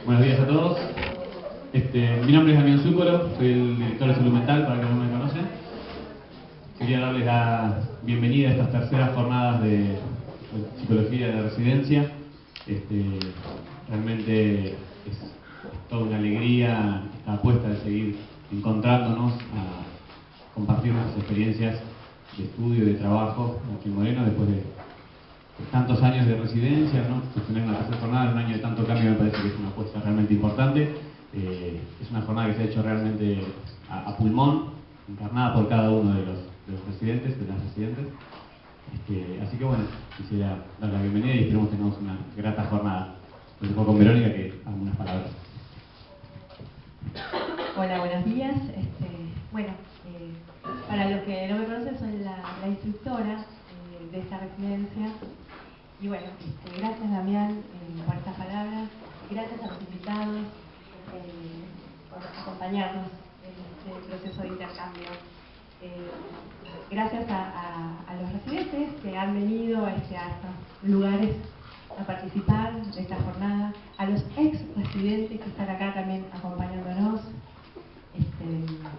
Buenos días a todos. Mi nombre es Damián Zúcolo, soy el director de Salud Mental, para los que no me conocen. Quería darles la bienvenida a estas terceras jornadas de Psicología de Residencia. Realmente es toda una alegría esta apuesta de seguir encontrándonos a compartir nuestras experiencias de estudio y de trabajo aquí en Moreno después de tantos años de residencia, ¿no? Sostener una tercera jornada en un año de tanto cambio me parece que es una apuesta realmente importante. Es una jornada que se ha hecho realmente a pulmón, encarnada por cada uno de los residentes, de las residentes. Así que bueno, quisiera dar la bienvenida y esperemos que tengamos una grata jornada. Entonces, con Verónica que algunas palabras. Hola, buenos días. Para los que no me conocen, soy la instructora de esta residencia. Y bueno, gracias Damián por estas palabras, gracias a los invitados por acompañarnos en este proceso de intercambio. Gracias a los residentes que han venido a estos lugares a participar de esta jornada, a los ex residentes que están acá también acompañándonos,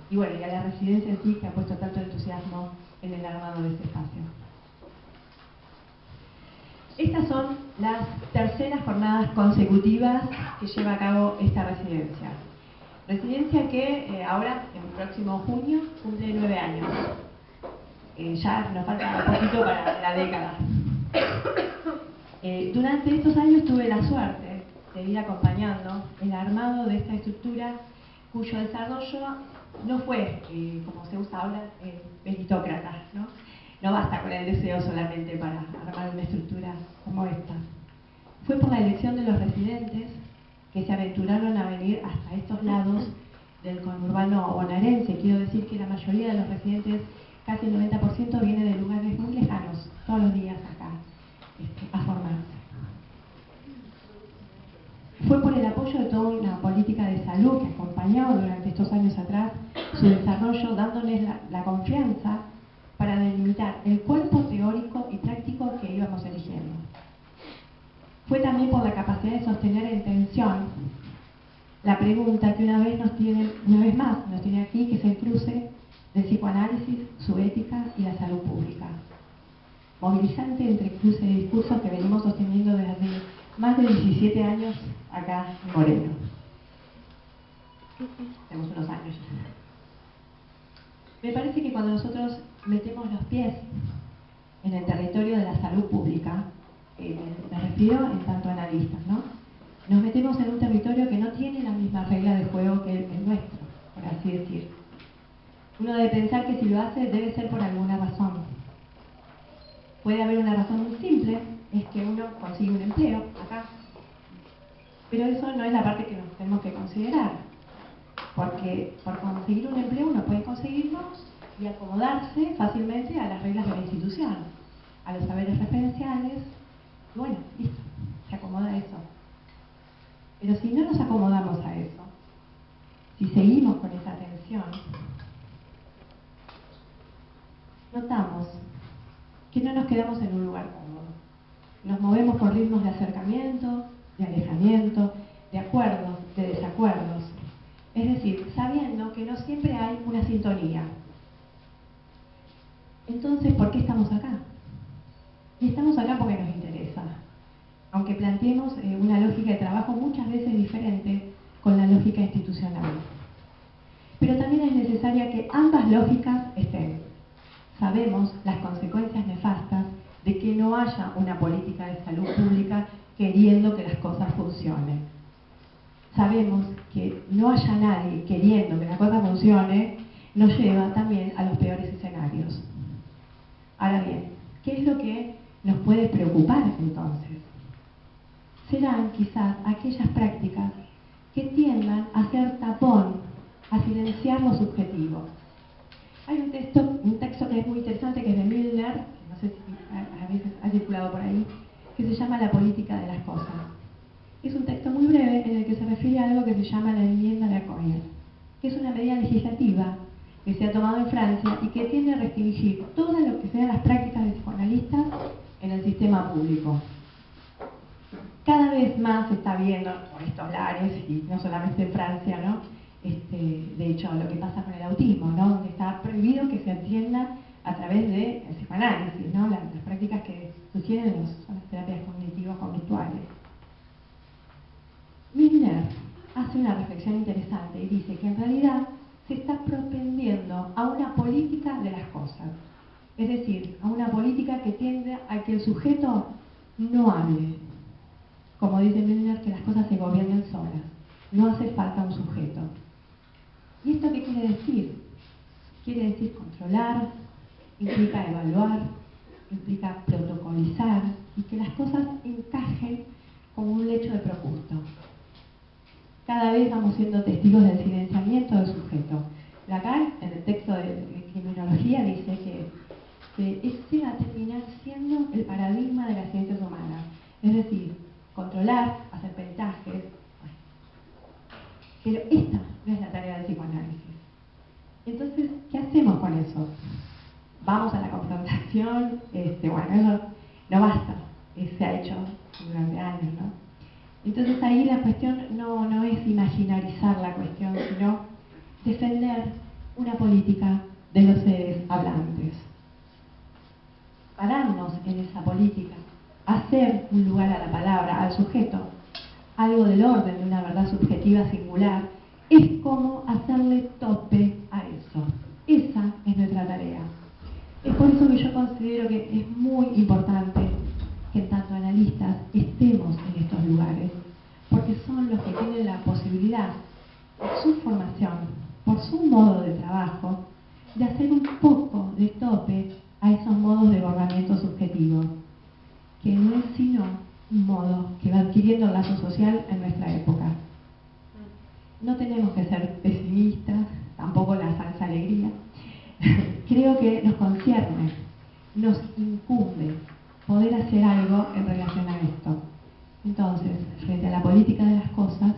y bueno, y a la residencia en sí que ha puesto tanto entusiasmo en el armado de este espacio. Estas son las terceras jornadas consecutivas que lleva a cabo esta residencia. Residencia que ahora, en el próximo junio, cumple 9 años. Ya nos falta un poquito para la década. Durante estos años tuve la suerte de ir acompañando el armado de esta estructura cuyo desarrollo no fue, como se usa ahora, meritócrata, ¿no? No basta con el deseo solamente para armar una estructura como esta. Fue por la elección de los residentes que se aventuraron a venir hasta estos lados del conurbano bonaerense. Quiero decir que la mayoría de los residentes, casi el 90%, viene de lugares muy lejanos, todos los días acá, a formarse. Fue por el apoyo de toda una política de salud que acompañó durante estos años atrás su desarrollo, dándoles la confianza para delimitar el cuerpo teórico y práctico que íbamos eligiendo. Fue también por la capacidad de sostener en tensión la pregunta que una vez más nos tiene aquí, que es el cruce del psicoanálisis, su ética y la salud pública. Movilizante entre cruce de discursos que venimos sosteniendo desde más de 17 años acá en Moreno. Tenemos unos años ya. Me parece que cuando nosotros metemos los pies en el territorio de la salud pública, me refiero en tanto a analistas, ¿no? Nos metemos en un territorio que no tiene la misma regla de juego que el nuestro, por así decir. Uno debe pensar que si lo hace debe ser por alguna razón. Puede haber una razón muy simple, es que uno consigue un empleo acá. Pero eso no es la parte que nos tenemos que considerar. Porque por conseguir un empleo uno puede conseguirlo y acomodarse fácilmente a las reglas de la institución, a los saberes referenciales, y bueno, listo, se acomoda eso. Pero si no nos acomodamos a eso, si seguimos con esa tensión, notamos que no nos quedamos en un lugar cómodo. Nos movemos por ritmos de acercamiento, de alejamiento, de acuerdos, de desacuerdos. Es decir, sabiendo que no siempre hay una sintonía. Entonces, ¿por qué estamos acá? Y estamos acá porque nos interesa. Aunque planteemos una lógica de trabajo muchas veces diferente con la lógica institucional. Pero también es necesaria que ambas lógicas estén. Sabemos las consecuencias nefastas de que no haya una política de salud pública queriendo que las cosas funcionen. Sabemos que no haya nadie queriendo que la cosa funcione nos lleva también a los peores escenarios. Ahora bien, ¿qué es lo que nos puede preocupar entonces? Serán quizás aquellas prácticas que tiendan a hacer tapón, a silenciar lo subjetivo. Hay un texto que es muy interesante, que es de Milner, que no sé si a veces ha circulado por ahí, que se llama La política de las cosas. Es un texto muy breve en el que se refiere a algo que se llama la enmienda de Acogner, que es una medida legislativa que se ha tomado en Francia y que tiende a restringir todo lo que sean las prácticas de psicoanalistas en el sistema público. Cada vez más se está viendo por estos lares, y no solamente en Francia, ¿no? De hecho, lo que pasa con el autismo, ¿no? Donde está prohibido que se atienda a través del psicoanálisis, ¿no? Las prácticas que sugieren son las terapias cognitivo-conductuales. Milner hace una reflexión interesante y dice que en realidad se está propendiendo a una política de las cosas, es decir, a una política que tiende a que el sujeto no hable. Como dice Milner, que las cosas se gobiernan solas, no hace falta un sujeto. ¿Y esto qué quiere decir? Quiere decir controlar, implica evaluar, implica protocolizar y que las cosas encajen como un lecho de Procusto. Cada vez vamos siendo testigos del silenciamiento del sujeto. Lacan, en el texto de criminología, dice que ese va a terminar siendo el paradigma de las ciencias humanas. Es decir, controlar, hacer peritajes. Pero esta no es la tarea del psicoanálisis. Entonces, ¿qué hacemos con eso? Vamos a la confrontación, bueno, eso no basta, se ha hecho durante años, ¿no? Entonces ahí la cuestión no es imaginarizar la cuestión, sino defender una política de los seres hablantes. Pararnos en esa política, hacer un lugar a la palabra, al sujeto, algo del orden de una verdad subjetiva singular, es como hacerle tope a eso. Esa es nuestra tarea. Es por eso que yo considero que es muy importante que tanto analistas estemos en estos lugares, porque son los que tienen la posibilidad, por su formación, por su modo de trabajo, de hacer un poco de tope a esos modos de gobernamiento subjetivo, que no es sino un modo que va adquiriendo el lazo social en nuestra época. No tenemos que ser pesimistas, tampoco la falsa alegría. Creo que nos concierne, nos incumbe poder hacer algo en relación a esto. Entonces, frente a la política de las cosas,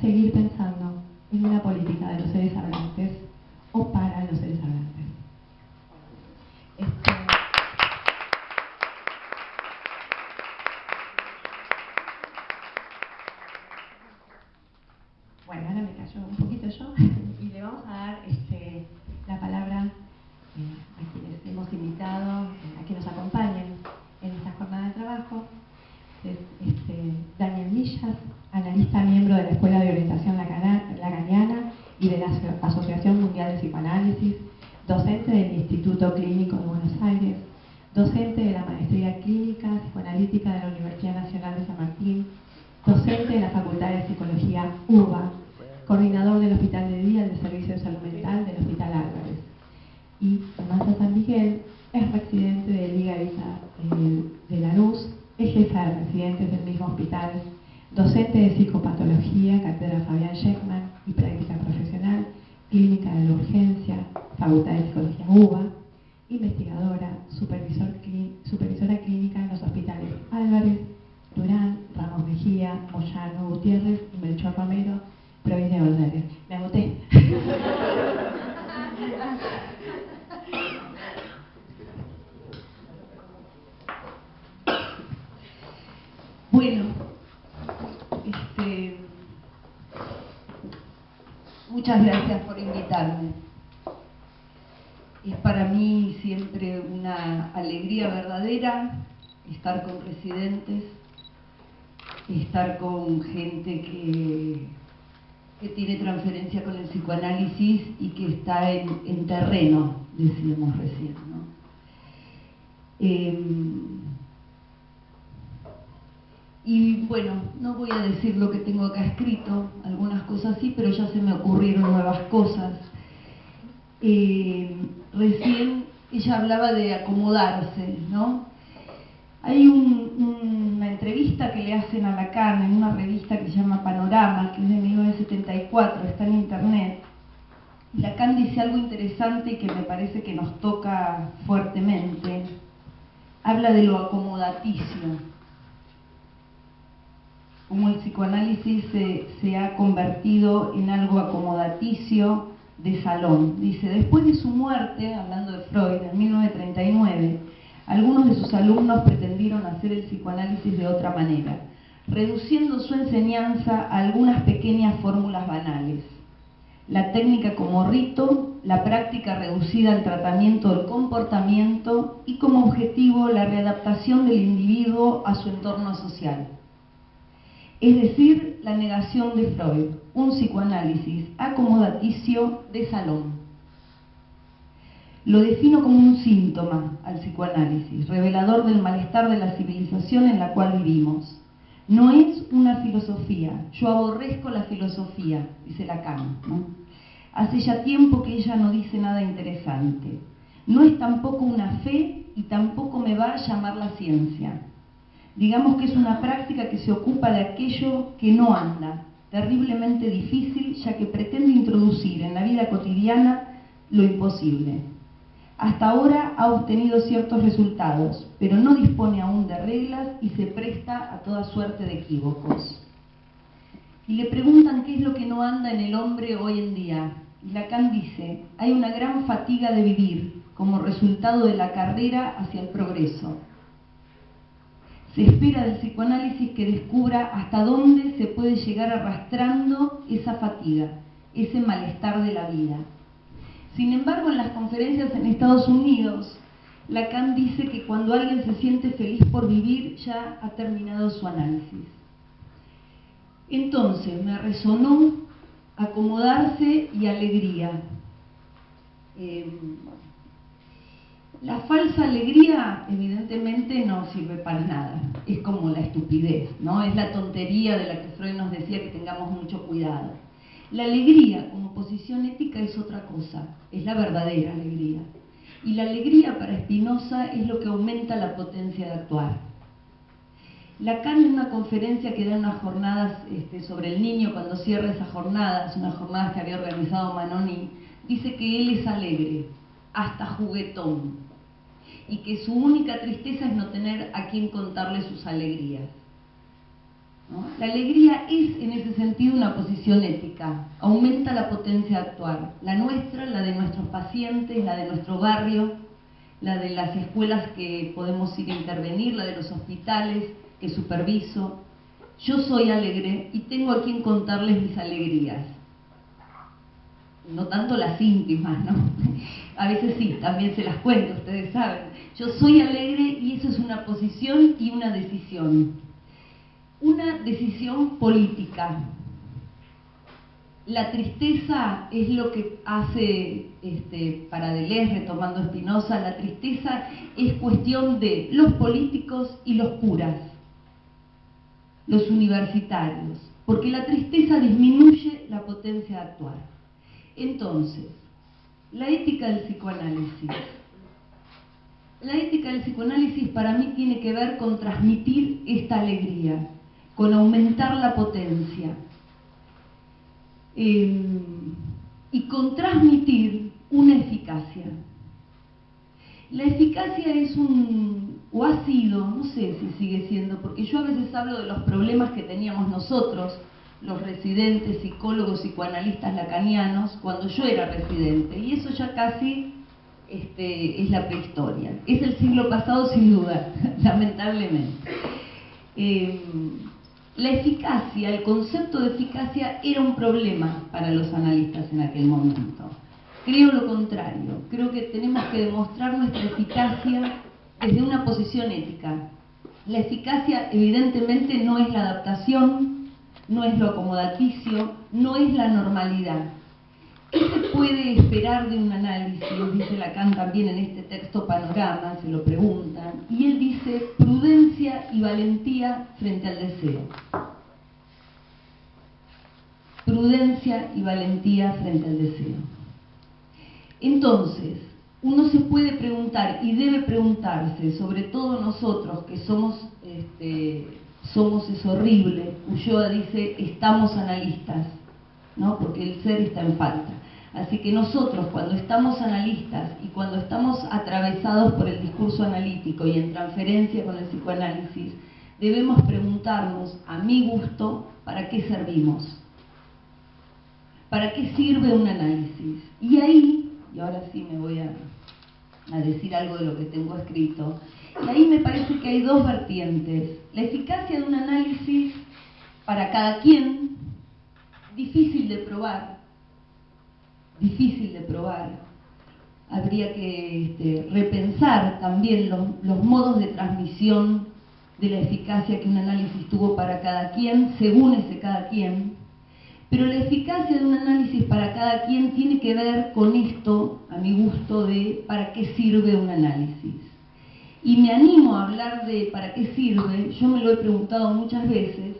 seguir pensando en una política de los seres hablantes o para los seres hablantes. Bueno, ahora me callo un poquito yo y le vamos a dar la palabra a quienes hemos invitado, a que nos acompañen en esta jornada de trabajo. Es Daniel Millas, analista miembro de la Escuela de Orientación Lacaniana y de la Asociación Mundial de Psicoanálisis, docente del Instituto Clínico de Buenos Aires, docente de la Maestría Clínica Psicoanalítica de la Universidad Nacional de San Martín, docente de la Facultad de Psicología UBA, coordinador del Hospital de Día del Servicio de Salud Mental del Hospital Álvarez. Y Tomás San Miguel es residente de Liga Vita de Lanús, es jefa de residentes del mismo hospital, docente de psicopatología, cátedra Fabián Sheckman y práctica profesional, clínica de la urgencia, Facultad de Psicología UBA, investigadora, supervisora clínica en los hospitales Álvarez, Durán, Ramos Mejía, Moyano Gutiérrez y Melchor Romero, provincia de Buenos Aires. Me agoté. Bueno, muchas gracias por invitarme. Es para mí siempre una alegría verdadera estar con residentes, estar con gente que tiene transferencia con el psicoanálisis y que está en terreno, decíamos recién, ¿no? Y bueno, no voy a decir lo que tengo acá escrito, algunas cosas sí, pero ya se me ocurrieron nuevas cosas. Recién ella hablaba de acomodarse, ¿no? Hay una entrevista que le hacen a Lacan en una revista que se llama Panorama, que es de 1974, está en internet. Y Lacan dice algo interesante que me parece que nos toca fuertemente. Habla de lo acomodaticio, como el psicoanálisis se ha convertido en algo acomodaticio de salón. Dice, después de su muerte, hablando de Freud, en 1939, algunos de sus alumnos pretendieron hacer el psicoanálisis de otra manera. reduciendo su enseñanza a algunas pequeñas fórmulas banales. La técnica como rito, la práctica reducida al tratamiento del comportamiento y como objetivo la readaptación del individuo a su entorno social. Es decir, la negación de Freud, un psicoanálisis acomodaticio de salón. Lo defino como un síntoma al psicoanálisis, revelador del malestar de la civilización en la cual vivimos. No es una filosofía, yo aborrezco la filosofía, dice Lacan, ¿no? Hace ya tiempo que ella no dice nada interesante. No es tampoco una fe y tampoco me va a llamar la ciencia. Digamos que es una práctica que se ocupa de aquello que no anda, terriblemente difícil, ya que pretende introducir en la vida cotidiana lo imposible. Hasta ahora ha obtenido ciertos resultados, pero no dispone aún de reglas y se presta a toda suerte de equívocos. Y le preguntan qué es lo que no anda en el hombre hoy en día. Y Lacan dice, hay una gran fatiga de vivir como resultado de la carrera hacia el progreso. Se espera del psicoanálisis que descubra hasta dónde se puede llegar arrastrando esa fatiga, ese malestar de la vida. Sin embargo, en las conferencias en Estados Unidos, Lacan dice que cuando alguien se siente feliz por vivir, ya ha terminado su análisis. Entonces, me resonó acomodarse y alegría. La falsa alegría, evidentemente, no sirve para nada. Es como la estupidez, ¿no? Es la tontería de la que Freud nos decía que tengamos mucho cuidado. La alegría como posición ética es otra cosa, es la verdadera alegría. Y la alegría para Spinoza es lo que aumenta la potencia de actuar. Lacan, en una conferencia que da unas jornadas sobre el niño, cuando cierra esas jornadas, unas jornadas que había organizado Manoni, dice que él es alegre, hasta juguetón, y que su única tristeza es no tener a quien contarle sus alegrías. ¿No? La alegría es, en ese sentido, una posición ética, aumenta la potencia de actuar, la nuestra, la de nuestros pacientes, la de nuestro barrio, la de las escuelas que podemos ir a intervenir, la de los hospitales que superviso. Yo soy alegre y tengo a quien contarles mis alegrías. No tanto las íntimas, ¿no? A veces sí, también se las cuento, ustedes saben. Yo soy alegre y eso es una posición y una decisión. Una decisión política. La tristeza es lo que hace, para Deleuze, retomando Spinoza, la tristeza es cuestión de los políticos y los curas, los universitarios, porque la tristeza disminuye la potencia de actuar. Entonces, la ética del psicoanálisis. La ética del psicoanálisis para mí tiene que ver con transmitir esta alegría, con aumentar la potencia y con transmitir una eficacia. La eficacia es o ha sido, no sé si sigue siendo, porque yo a veces hablo de los problemas que teníamos nosotros, los residentes, psicólogos, psicoanalistas lacanianos, cuando yo era residente, y eso ya casi es la prehistoria. Es el siglo pasado sin duda, lamentablemente. La eficacia, el concepto de eficacia era un problema para los analistas en aquel momento. Creo lo contrario, creo que tenemos que demostrar nuestra eficacia desde una posición ética. La eficacia evidentemente no es la adaptación, no es lo acomodaticio, no es la normalidad. ¿Qué se puede esperar de un análisis? Dice Lacan también en este texto Panorama, se lo preguntan, y él dice prudencia y valentía frente al deseo. Prudencia y valentía frente al deseo. Entonces, uno se puede preguntar y debe preguntarse, sobre todo nosotros que somos es horrible. Ulloa dice, estamos analistas, ¿no? Porque el ser está en falta. Así que nosotros, cuando estamos analistas y cuando estamos atravesados por el discurso analítico y en transferencia con el psicoanálisis, debemos preguntarnos, a mi gusto, ¿para qué servimos? ¿Para qué sirve un análisis? Y ahí, y ahora sí me voy a decir algo de lo que tengo escrito, Y ahí me parece que hay dos vertientes. La eficacia de un análisis para cada quien, difícil de probar. Habría que repensar también los modos de transmisión de la eficacia que un análisis tuvo para cada quien, según ese cada quien. Pero la eficacia de un análisis para cada quien tiene que ver con esto, a mi gusto, de para qué sirve un análisis. Y me animo a hablar de para qué sirve, yo me lo he preguntado muchas veces,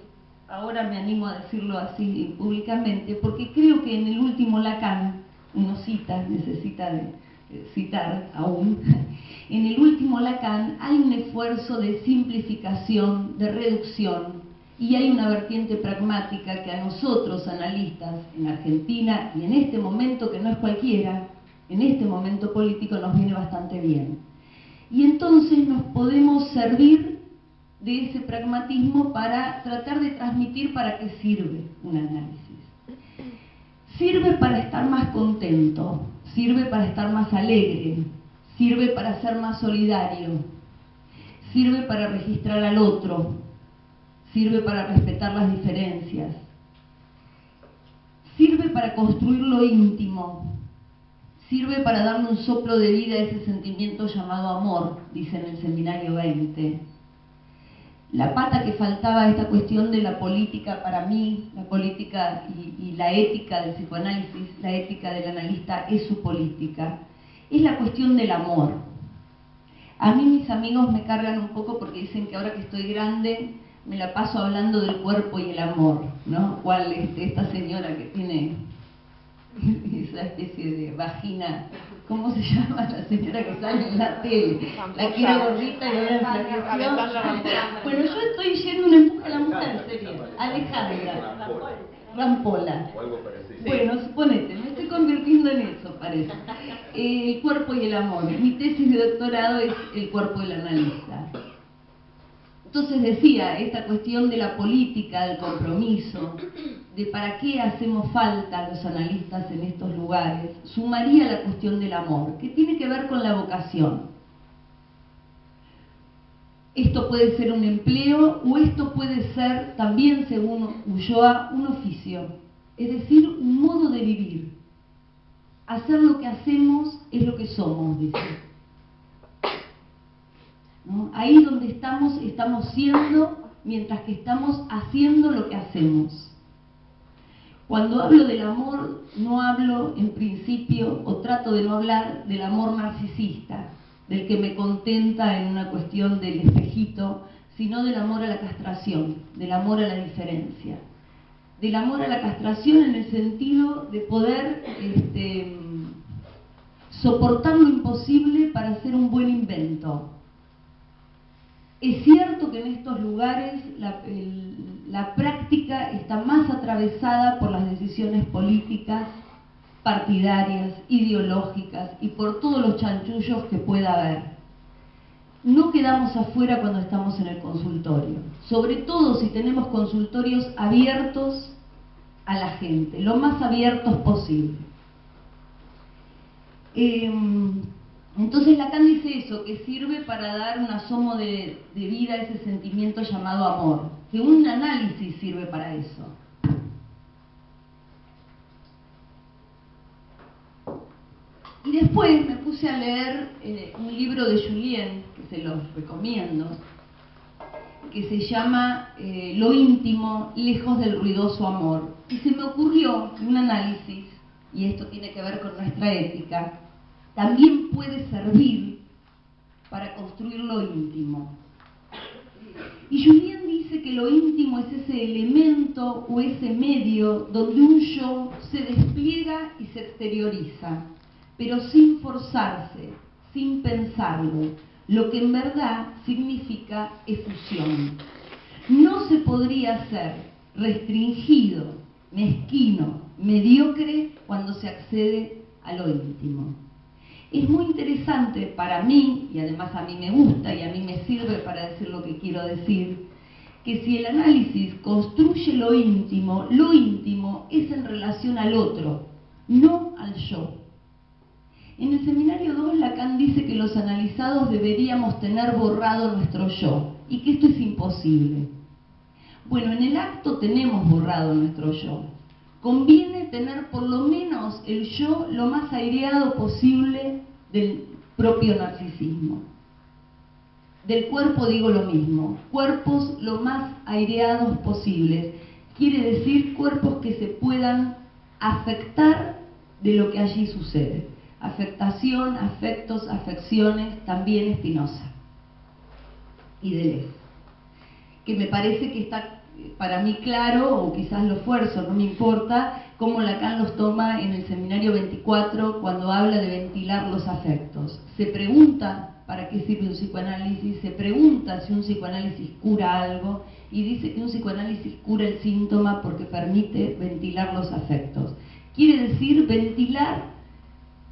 ahora me animo a decirlo así públicamente, porque creo que en el último Lacan, uno necesita de citar aún, en el último Lacan hay un esfuerzo de simplificación, de reducción, y hay una vertiente pragmática que a nosotros, analistas, en Argentina, y en este momento que no es cualquiera, en este momento político nos viene bastante bien. Y entonces nos podemos servir de ese pragmatismo para tratar de transmitir para qué sirve un análisis. Sirve para estar más contento, sirve para estar más alegre, sirve para ser más solidario, sirve para registrar al otro, sirve para respetar las diferencias, sirve para construir lo íntimo, sirve para darle un soplo de vida a ese sentimiento llamado amor, dice en el seminario 20. La pata que faltaba a esta cuestión de la política, para mí, la política y la ética del psicoanálisis, la ética del analista es su política, es la cuestión del amor. A mí mis amigos me cargan un poco porque dicen que ahora que estoy grande me la paso hablando del cuerpo y el amor, ¿no? Cual esta señora que tiene esa especie de vagina, ¿cómo se llama la señora que sale en la tele? La quiero gordita y ahora enflaqueció. Bueno, yo estoy yendo un empuje a la mujer, sería Alejandra Rampola. Bueno, suponete, me estoy convirtiendo en eso, parece. El cuerpo y el amor. Mi tesis de doctorado es el cuerpo del analista. Entonces decía, esta cuestión de la política, del compromiso, de para qué hacemos falta los analistas en estos lugares, sumaría la cuestión del amor, que tiene que ver con la vocación. Esto puede ser un empleo o esto puede ser también, según Ulloa, un oficio, es decir, un modo de vivir. Hacer lo que hacemos es lo que somos, dice. ¿No? Ahí donde estamos siendo, mientras que estamos haciendo lo que hacemos. Cuando hablo del amor, no hablo en principio, o trato de no hablar del amor narcisista, del que me contenta en una cuestión del espejito, sino del amor a la castración, del amor a la diferencia. Del amor a la castración en el sentido de poder soportar lo imposible para hacer un buen invento. Es cierto que en estos lugares la práctica está más atravesada por las decisiones políticas, partidarias, ideológicas y por todos los chanchullos que pueda haber. No quedamos afuera cuando estamos en el consultorio, sobre todo si tenemos consultorios abiertos a la gente, lo más abiertos posible. Entonces Lacan dice eso, que sirve para dar un asomo de vida a ese sentimiento llamado amor, que un análisis sirve para eso. Y después me puse a leer un libro de Julien, que se los recomiendo, que se llama Lo íntimo, lejos del ruidoso amor. Y se me ocurrió un análisis, y esto tiene que ver con nuestra ética, también puede servir para construir lo íntimo. Y Julien dice que lo íntimo es ese elemento o ese medio donde un yo se despliega y se exterioriza, pero sin forzarse, sin pensarlo, lo que en verdad significa efusión. No se podría ser restringido, mezquino, mediocre cuando se accede a lo íntimo. Es muy interesante para mí, y además a mí me gusta y a mí me sirve para decir lo que quiero decir, que si el análisis construye lo íntimo es en relación al otro, no al yo. En el seminario 2, Lacan dice que los analizados deberíamos tener borrado nuestro yo y que esto es imposible. Bueno, en el acto tenemos borrado nuestro yo. Conviene tener por lo menos el yo lo más aireado posible del propio narcisismo. Del cuerpo digo lo mismo, cuerpos lo más aireados posibles. Quiere decir cuerpos que se puedan afectar de lo que allí sucede. Afectación, afectos, afecciones, también Spinoza y Deleuze. Que me parece que está para mí claro, o quizás lo fuerzo, no me importa, cómo Lacan los toma en el seminario 24 cuando habla de ventilar los afectos. Se pregunta para qué sirve un psicoanálisis, se pregunta si un psicoanálisis cura algo y dice que un psicoanálisis cura el síntoma porque permite ventilar los afectos. Quiere decir ventilar,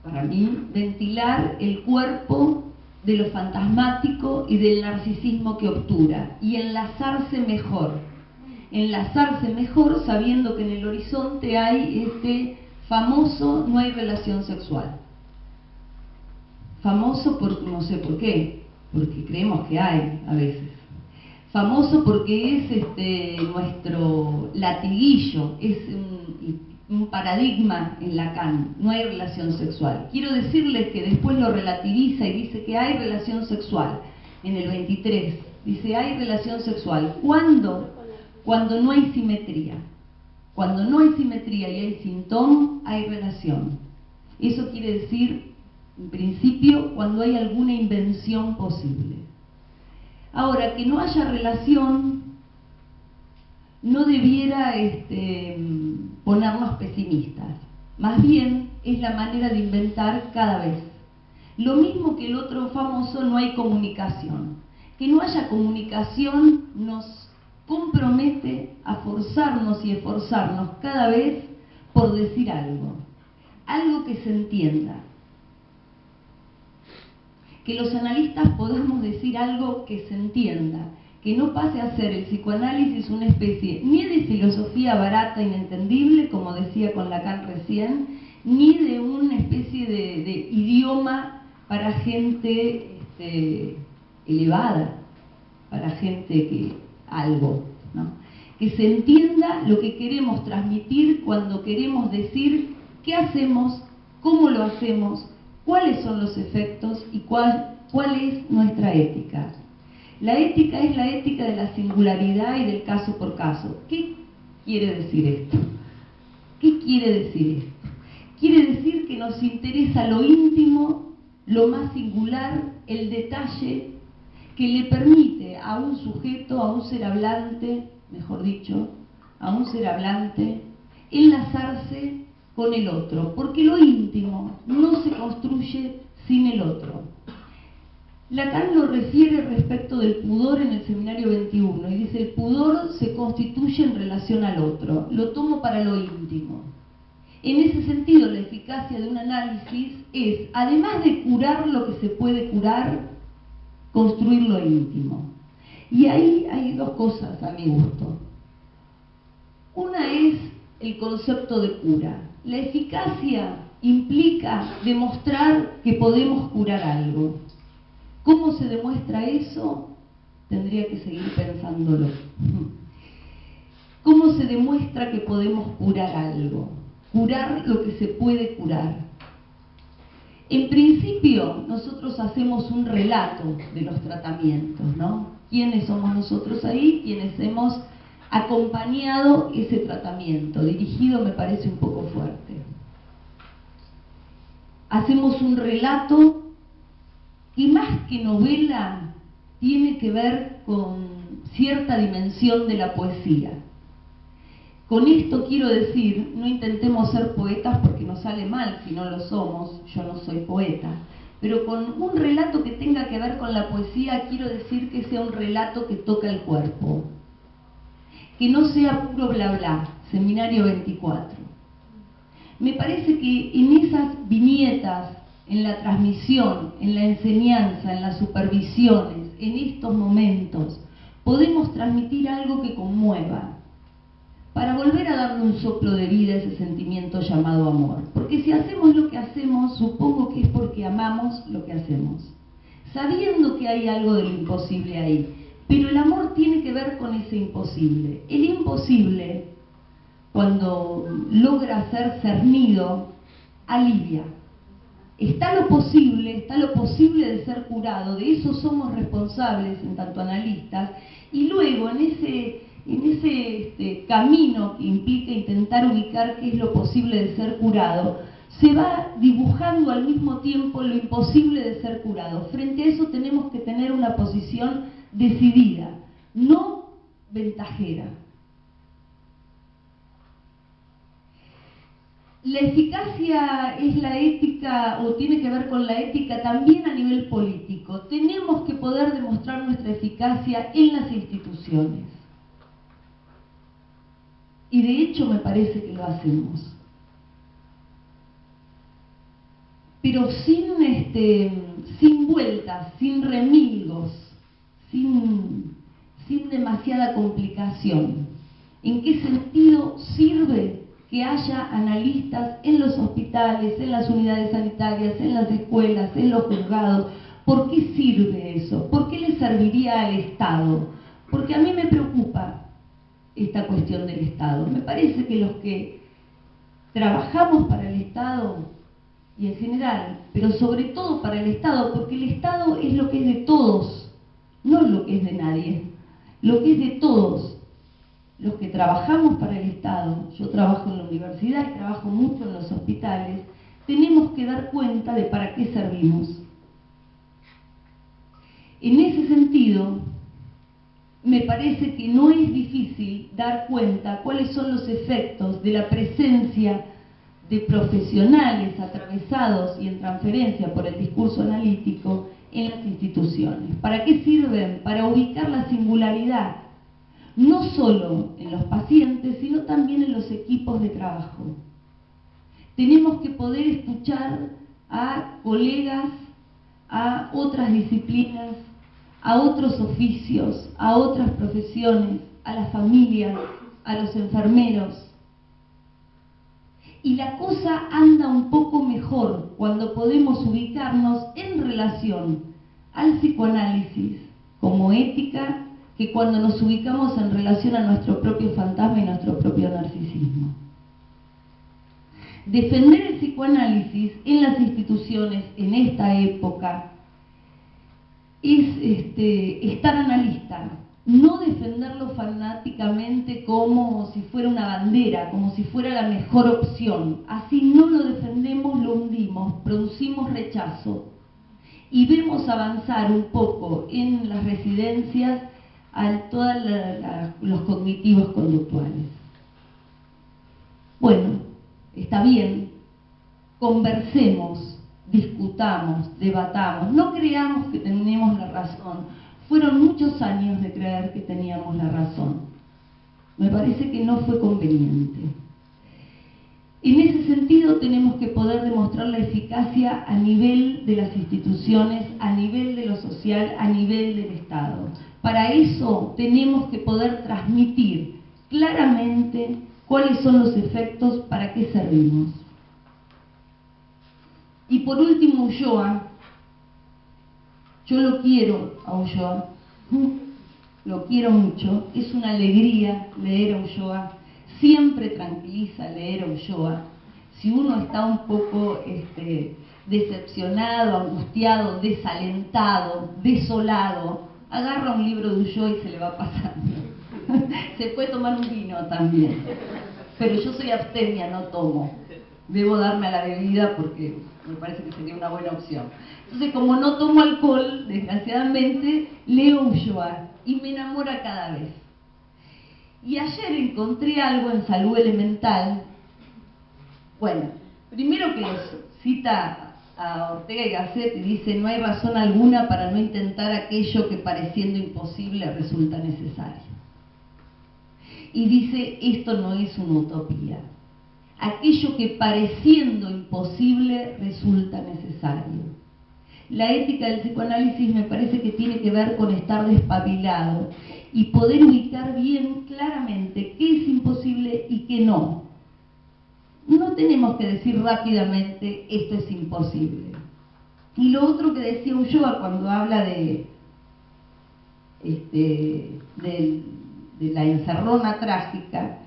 para mí, ventilar el cuerpo de lo fantasmático y del narcisismo que obtura y enlazarse mejor sabiendo que en el horizonte hay este famoso no hay relación sexual. Famoso porque no sé por qué, porque creemos que hay a veces. Famoso porque es nuestro latiguillo, es un paradigma en Lacan, no hay relación sexual. Quiero decirles que después lo relativiza y dice que hay relación sexual. En el 23 dice hay relación sexual. ¿Cuándo? Cuando no hay simetría. Cuando no hay simetría y hay síntoma, hay relación. Eso quiere decir, en principio, cuando hay alguna invención posible. Ahora, que no haya relación no debiera ponernos pesimistas. Más bien, es la manera de inventar cada vez. Lo mismo que el otro famoso, no hay comunicación. Que no haya comunicación nos compromete a forzarnos y esforzarnos cada vez por decir algo que se entienda, que los analistas podamos decir algo que se entienda, que no pase a ser el psicoanálisis una especie ni de filosofía barata inentendible, como decía con Lacan recién, ni de una especie de idioma para gente elevada, para gente que algo, ¿no? Que se entienda lo que queremos transmitir cuando queremos decir qué hacemos, cómo lo hacemos, cuáles son los efectos y cuál es nuestra ética. La ética es la ética de la singularidad y del caso por caso. ¿Qué quiere decir esto? ¿Qué quiere decir esto? Quiere decir que nos interesa lo íntimo, lo más singular, el detalle que le permite a un sujeto, a un ser hablante, mejor dicho, a un ser hablante, enlazarse con el otro, porque lo íntimo no se construye sin el otro. Lacan lo refiere respecto del pudor en el seminario 21 y dice: el pudor se constituye en relación al otro, lo tomo para lo íntimo. En ese sentido, la eficacia de un análisis es, además de curar lo que se puede curar, construir lo íntimo. Y ahí hay dos cosas a mi gusto. Una es el concepto de cura. La eficacia implica demostrar que podemos curar algo. ¿Cómo se demuestra eso? Tendría que seguir pensándolo. ¿Cómo se demuestra que podemos curar algo? Curar lo que se puede curar. En principio, nosotros hacemos un relato de los tratamientos, ¿no? ¿Quiénes somos nosotros ahí? Quienes hemos acompañado ese tratamiento. Dirigido me parece un poco fuerte. Hacemos un relato que más que novela tiene que ver con cierta dimensión de la poesía. Con esto quiero decir, no intentemos ser poetas porque nos sale mal si no lo somos, yo no soy poeta, pero con un relato que tenga que ver con la poesía quiero decir que sea un relato que toca el cuerpo, que no sea puro bla bla, seminario 24. Me parece que en esas viñetas, en la transmisión, en la enseñanza, en las supervisiones, en estos momentos, podemos transmitir algo que conmueva. Para volver a darle un soplo de vida a ese sentimiento llamado amor. Porque si hacemos lo que hacemos, supongo que es porque amamos lo que hacemos, sabiendo que hay algo de lo imposible ahí. Pero el amor tiene que ver con ese imposible. El imposible, cuando logra ser cernido, alivia. Está lo posible de ser curado, de eso somos responsables en tanto analistas, y luego en ese camino que implica intentar ubicar qué es lo posible de ser curado, se va dibujando al mismo tiempo lo imposible de ser curado. Frente a eso tenemos que tener una posición decidida, no ventajera. La eficacia es la ética, o tiene que ver con la ética también a nivel político. Tenemos que poder demostrar nuestra eficacia en las instituciones. Y de hecho me parece que lo hacemos. Pero sin vueltas, sin remilgos, sin demasiada complicación. ¿En qué sentido sirve que haya analistas en los hospitales, en las unidades sanitarias, en las escuelas, en los juzgados? ¿Por qué sirve eso? ¿Por qué le serviría al Estado? Porque a mí me preocupa esta cuestión del Estado. Me parece que los que trabajamos para el Estado, y en general, pero sobre todo para el Estado, porque el Estado es lo que es de todos, no lo que es de nadie, lo que es de todos. Los que trabajamos para el Estado, yo trabajo en la universidad y trabajo mucho en los hospitales, tenemos que dar cuenta de para qué servimos. En ese sentido, me parece que no es difícil dar cuenta cuáles son los efectos de la presencia de profesionales atravesados y en transferencia por el discurso analítico en las instituciones. ¿Para qué sirven? Para ubicar la singularidad, no solo en los pacientes, sino también en los equipos de trabajo. Tenemos que poder escuchar a colegas, a otras disciplinas, a otros oficios, a otras profesiones, a las familias, a los enfermeros. Y la cosa anda un poco mejor cuando podemos ubicarnos en relación al psicoanálisis como ética que cuando nos ubicamos en relación a nuestro propio fantasma y nuestro propio narcisismo. Defender el psicoanálisis en las instituciones en esta época es estar analista, no defenderlo fanáticamente como si fuera una bandera, como si fuera la mejor opción. Así no lo defendemos, lo hundimos, producimos rechazo y vemos avanzar un poco en las residencias a todos los cognitivos conductuales. Bueno, está bien, conversemos, discutamos, debatamos, no creamos que tenemos la razón. Fueron muchos años de creer que teníamos la razón. Me parece que no fue conveniente. En ese sentido tenemos que poder demostrar la eficacia a nivel de las instituciones, a nivel de lo social, a nivel del Estado. Para eso tenemos que poder transmitir claramente cuáles son los efectos, para qué servimos. Y por último, Ulloa. Yo lo quiero a Ulloa, lo quiero mucho, es una alegría leer a Ulloa, siempre tranquiliza leer a Ulloa. Si uno está un poco decepcionado, angustiado, desalentado, desolado, agarra un libro de Ulloa y se le va pasando. Se puede tomar un vino también, pero yo soy abstemia, no tomo. Debo darme a la bebida porque me parece que sería una buena opción. Entonces, como no tomo alcohol, desgraciadamente, leo Ulloa y me enamora cada vez. Y ayer encontré algo en Salud Elemental. Bueno, primero que cita a Ortega y Gasset y dice: no hay razón alguna para no intentar aquello que pareciendo imposible resulta necesario. Y dice: esto no es una utopía. Aquello que pareciendo imposible resulta necesario. La ética del psicoanálisis me parece que tiene que ver con estar despabilado y poder ubicar bien claramente qué es imposible y qué no. No tenemos que decir rápidamente esto es imposible. Y lo otro que decía Ulloa cuando habla de la encerrona trágica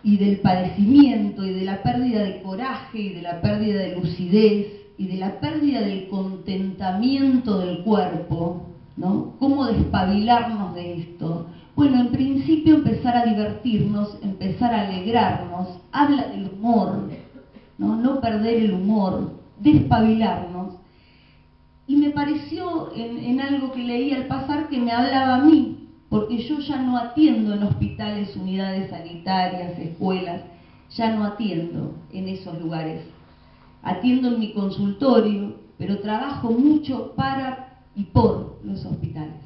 y del padecimiento y de la pérdida de coraje y de la pérdida de lucidez y de la pérdida del contentamiento del cuerpo, ¿no? ¿Cómo despabilarnos de esto? Bueno, en principio empezar a divertirnos, empezar a alegrarnos, habla del humor, no perder el humor, despabilarnos. Y me pareció en algo que leí al pasar que me hablaba a mí, porque yo ya no atiendo en hospitales, unidades sanitarias, escuelas, ya no atiendo en esos lugares. Atiendo en mi consultorio, pero trabajo mucho para y por los hospitales.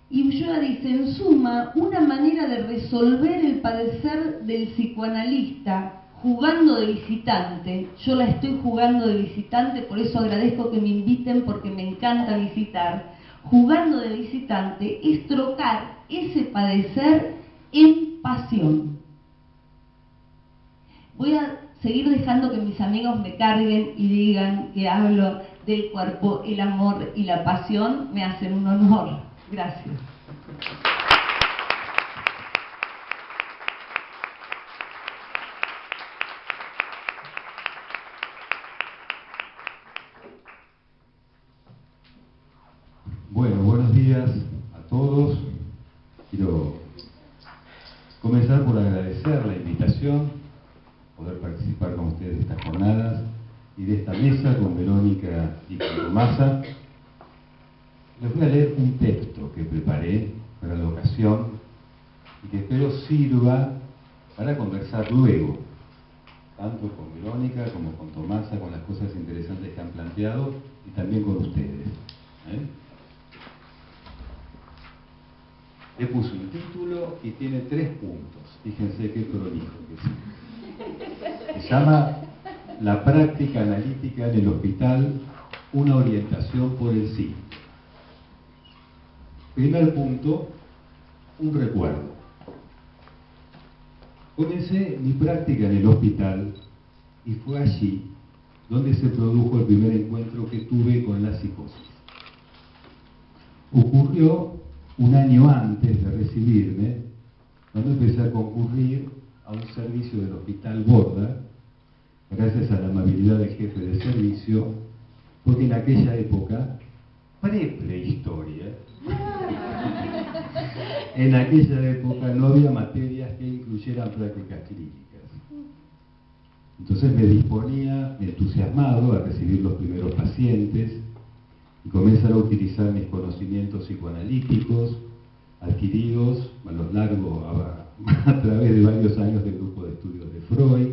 Y Ulloa dice, en suma, una manera de resolver el padecer del psicoanalista jugando de visitante, yo la estoy jugando de visitante, por eso agradezco que me inviten porque me encanta visitar, jugando de visitante es trocar ese padecer en pasión. Voy a seguir dejando que mis amigos me carguen y digan que hablo del cuerpo, el amor y la pasión, me hacen un honor. Gracias. Bueno, buenos días a todos. Quiero comenzar por agradecer la invitación, poder participar con ustedes de estas jornadas y de esta mesa con Verónica y con Tomasa. Les voy a leer un texto que preparé para la ocasión y que espero sirva para conversar luego, tanto con Verónica como con Tomasa, con las cosas interesantes que han planteado y también con ustedes. Le puse un título y tiene 3 puntos. Fíjense qué prolijo que es. Se llama La práctica analítica en el hospital, una orientación por el sí. Primer punto, un recuerdo. Comencé mi práctica en el hospital y fue allí donde se produjo el primer encuentro que tuve con la psicosis. Ocurrió un año antes de recibirme, cuando empecé a concurrir a un servicio del Hospital Borda, gracias a la amabilidad del jefe de servicio, porque en aquella época, prehistoria, en aquella época no había materias que incluyeran prácticas clínicas. Entonces me disponía, entusiasmado, a recibir los primeros pacientes y comenzar a utilizar mis conocimientos psicoanalíticos adquiridos a lo largo, a través de varios años del grupo de estudios de Freud,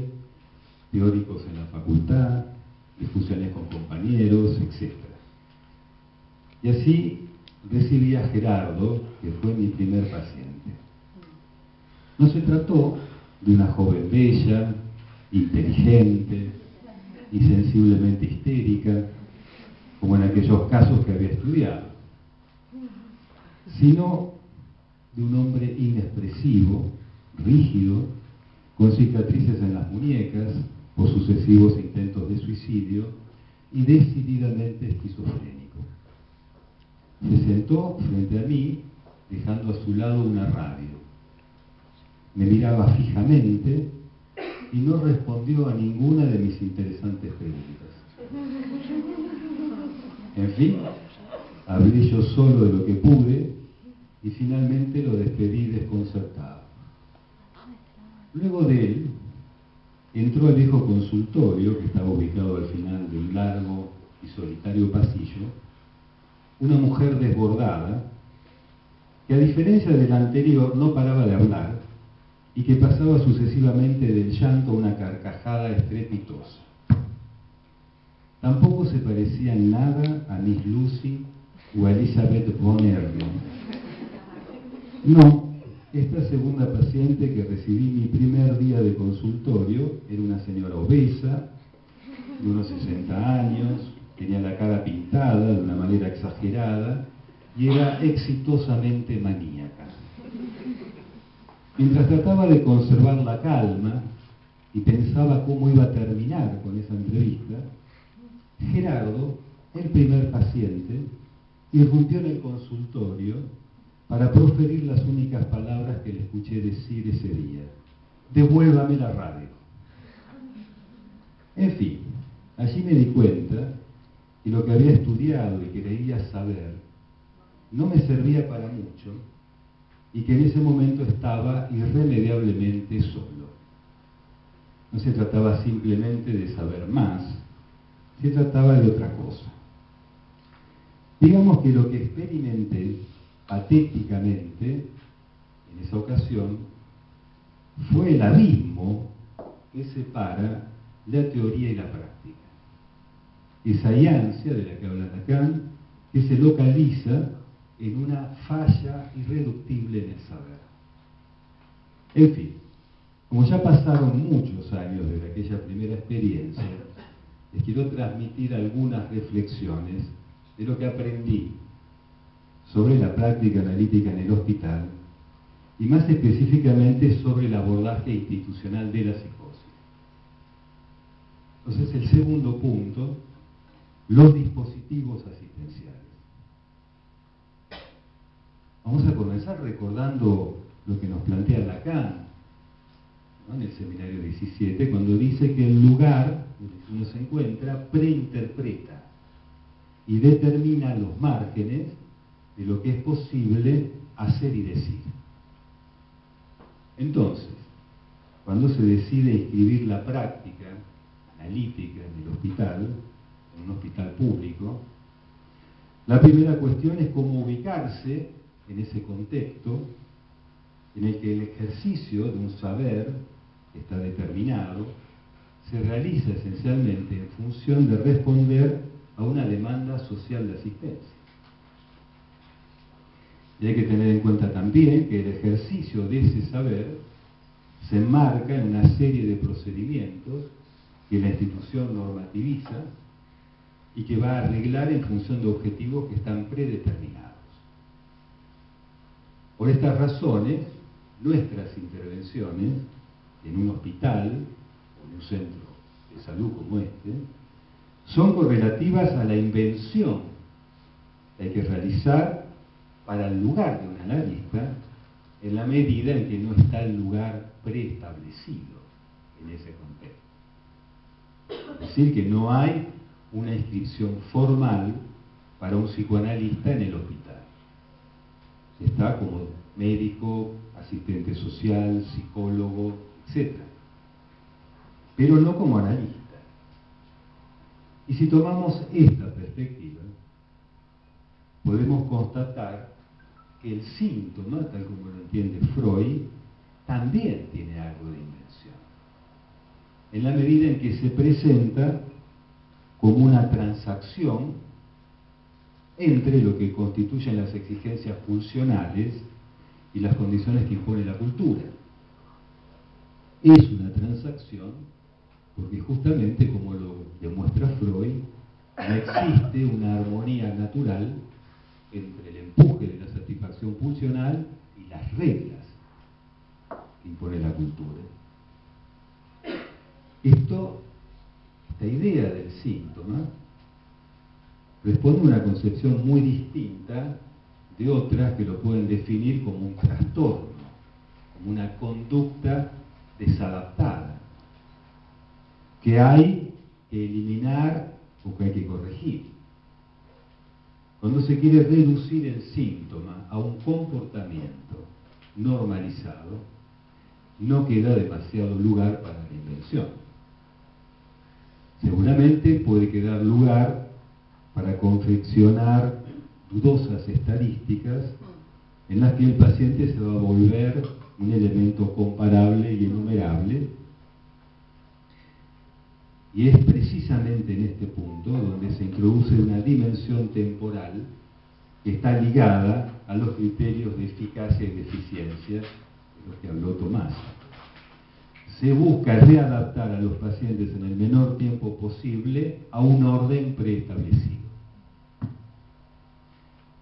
teóricos en la facultad, discusiones con compañeros, etc. Y así recibí a Gerardo, que fue mi primer paciente. No se trató de una joven bella, inteligente y sensiblemente histérica, como en aquellos casos que había estudiado, sino de un hombre inexpresivo, rígido, con cicatrices en las muñecas por sucesivos intentos de suicidio y decididamente esquizofrénico. Se sentó frente a mí, dejando a su lado una radio. Me miraba fijamente y no respondió a ninguna de mis interesantes preguntas. En fin, hablé yo solo de lo que pude y finalmente lo despedí desconcertado. Luego de él, entró al viejo consultorio, que estaba ubicado al final de un largo y solitario pasillo, una mujer desbordada, que a diferencia del anterior no paraba de hablar y que pasaba sucesivamente del llanto a una carcajada estrepitosa. Tampoco se parecía en nada a Miss Lucy o a Elizabeth von Erden. No, esta segunda paciente que recibí mi primer día de consultorio era una señora obesa, de unos 60 años, tenía la cara pintada de una manera exagerada y era exitosamente maníaca. Mientras trataba de conservar la calma y pensaba cómo iba a terminar con esa entrevista, Gerardo, el primer paciente, irrumpió en el consultorio para proferir las únicas palabras que le escuché decir ese día: devuélvame la radio. En fin, allí me di cuenta que lo que había estudiado y creía saber no me servía para mucho y que en ese momento estaba irremediablemente solo. No se trataba simplemente de saber más, se trataba de otra cosa. Digamos que lo que experimenté patéticamente en esa ocasión fue el abismo que separa la teoría y la práctica. Esa ansia de la que habla Lacan, que se localiza en una falla irreductible en el saber. En fin, como ya pasaron muchos años desde aquella primera experiencia, les quiero transmitir algunas reflexiones de lo que aprendí sobre la práctica analítica en el hospital y más específicamente sobre el abordaje institucional de la psicosis. Entonces, el segundo punto, los dispositivos asistenciales. Vamos a comenzar recordando lo que nos plantea Lacan, ¿no?, en el seminario 17, cuando dice que el lugar donde uno se encuentra preinterpreta y determina los márgenes de lo que es posible hacer y decir. Entonces, cuando se decide inscribir la práctica analítica en el hospital, en un hospital público, la primera cuestión es cómo ubicarse en ese contexto en el que el ejercicio de un saber que está determinado se realiza esencialmente en función de responder a una demanda social de asistencia. Y hay que tener en cuenta también que el ejercicio de ese saber se enmarca en una serie de procedimientos que la institución normativiza y que va a arreglar en función de objetivos que están predeterminados. Por estas razones, nuestras intervenciones en un hospital o en un centro de salud como este son correlativas a la invención que hay que realizar para el lugar de un analista en la medida en que no está el lugar preestablecido en ese contexto. Es decir, que no hay una inscripción formal para un psicoanalista en el hospital. Está como médico, asistente social, psicólogo, etc. Pero no como analista. Y si tomamos esta perspectiva, podemos constatar que el síntoma, tal como lo entiende Freud, también tiene algo de invención. En la medida en que se presenta como una transacción entre lo que constituyen las exigencias pulsionales y las condiciones que impone la cultura. Es una transacción porque justamente, como lo demuestra Freud, no existe una armonía natural entre el empuje de la satisfacción pulsional y las reglas que impone la cultura. Esta idea del síntoma responde a una concepción muy distinta de otras que lo pueden definir como un trastorno, como una conducta desadaptada, que hay que eliminar o que hay que corregir. Cuando se quiere reducir el síntoma a un comportamiento normalizado, no queda demasiado lugar para la invención. Seguramente puede quedar lugar para confeccionar dudosas estadísticas en las que el paciente se va a volver un elemento comparable y enumerable. Y es precisamente en este punto donde se introduce una dimensión temporal que está ligada a los criterios de eficacia y de eficiencia de los que habló Tomás. Se busca readaptar a los pacientes en el menor tiempo posible a un orden preestablecido.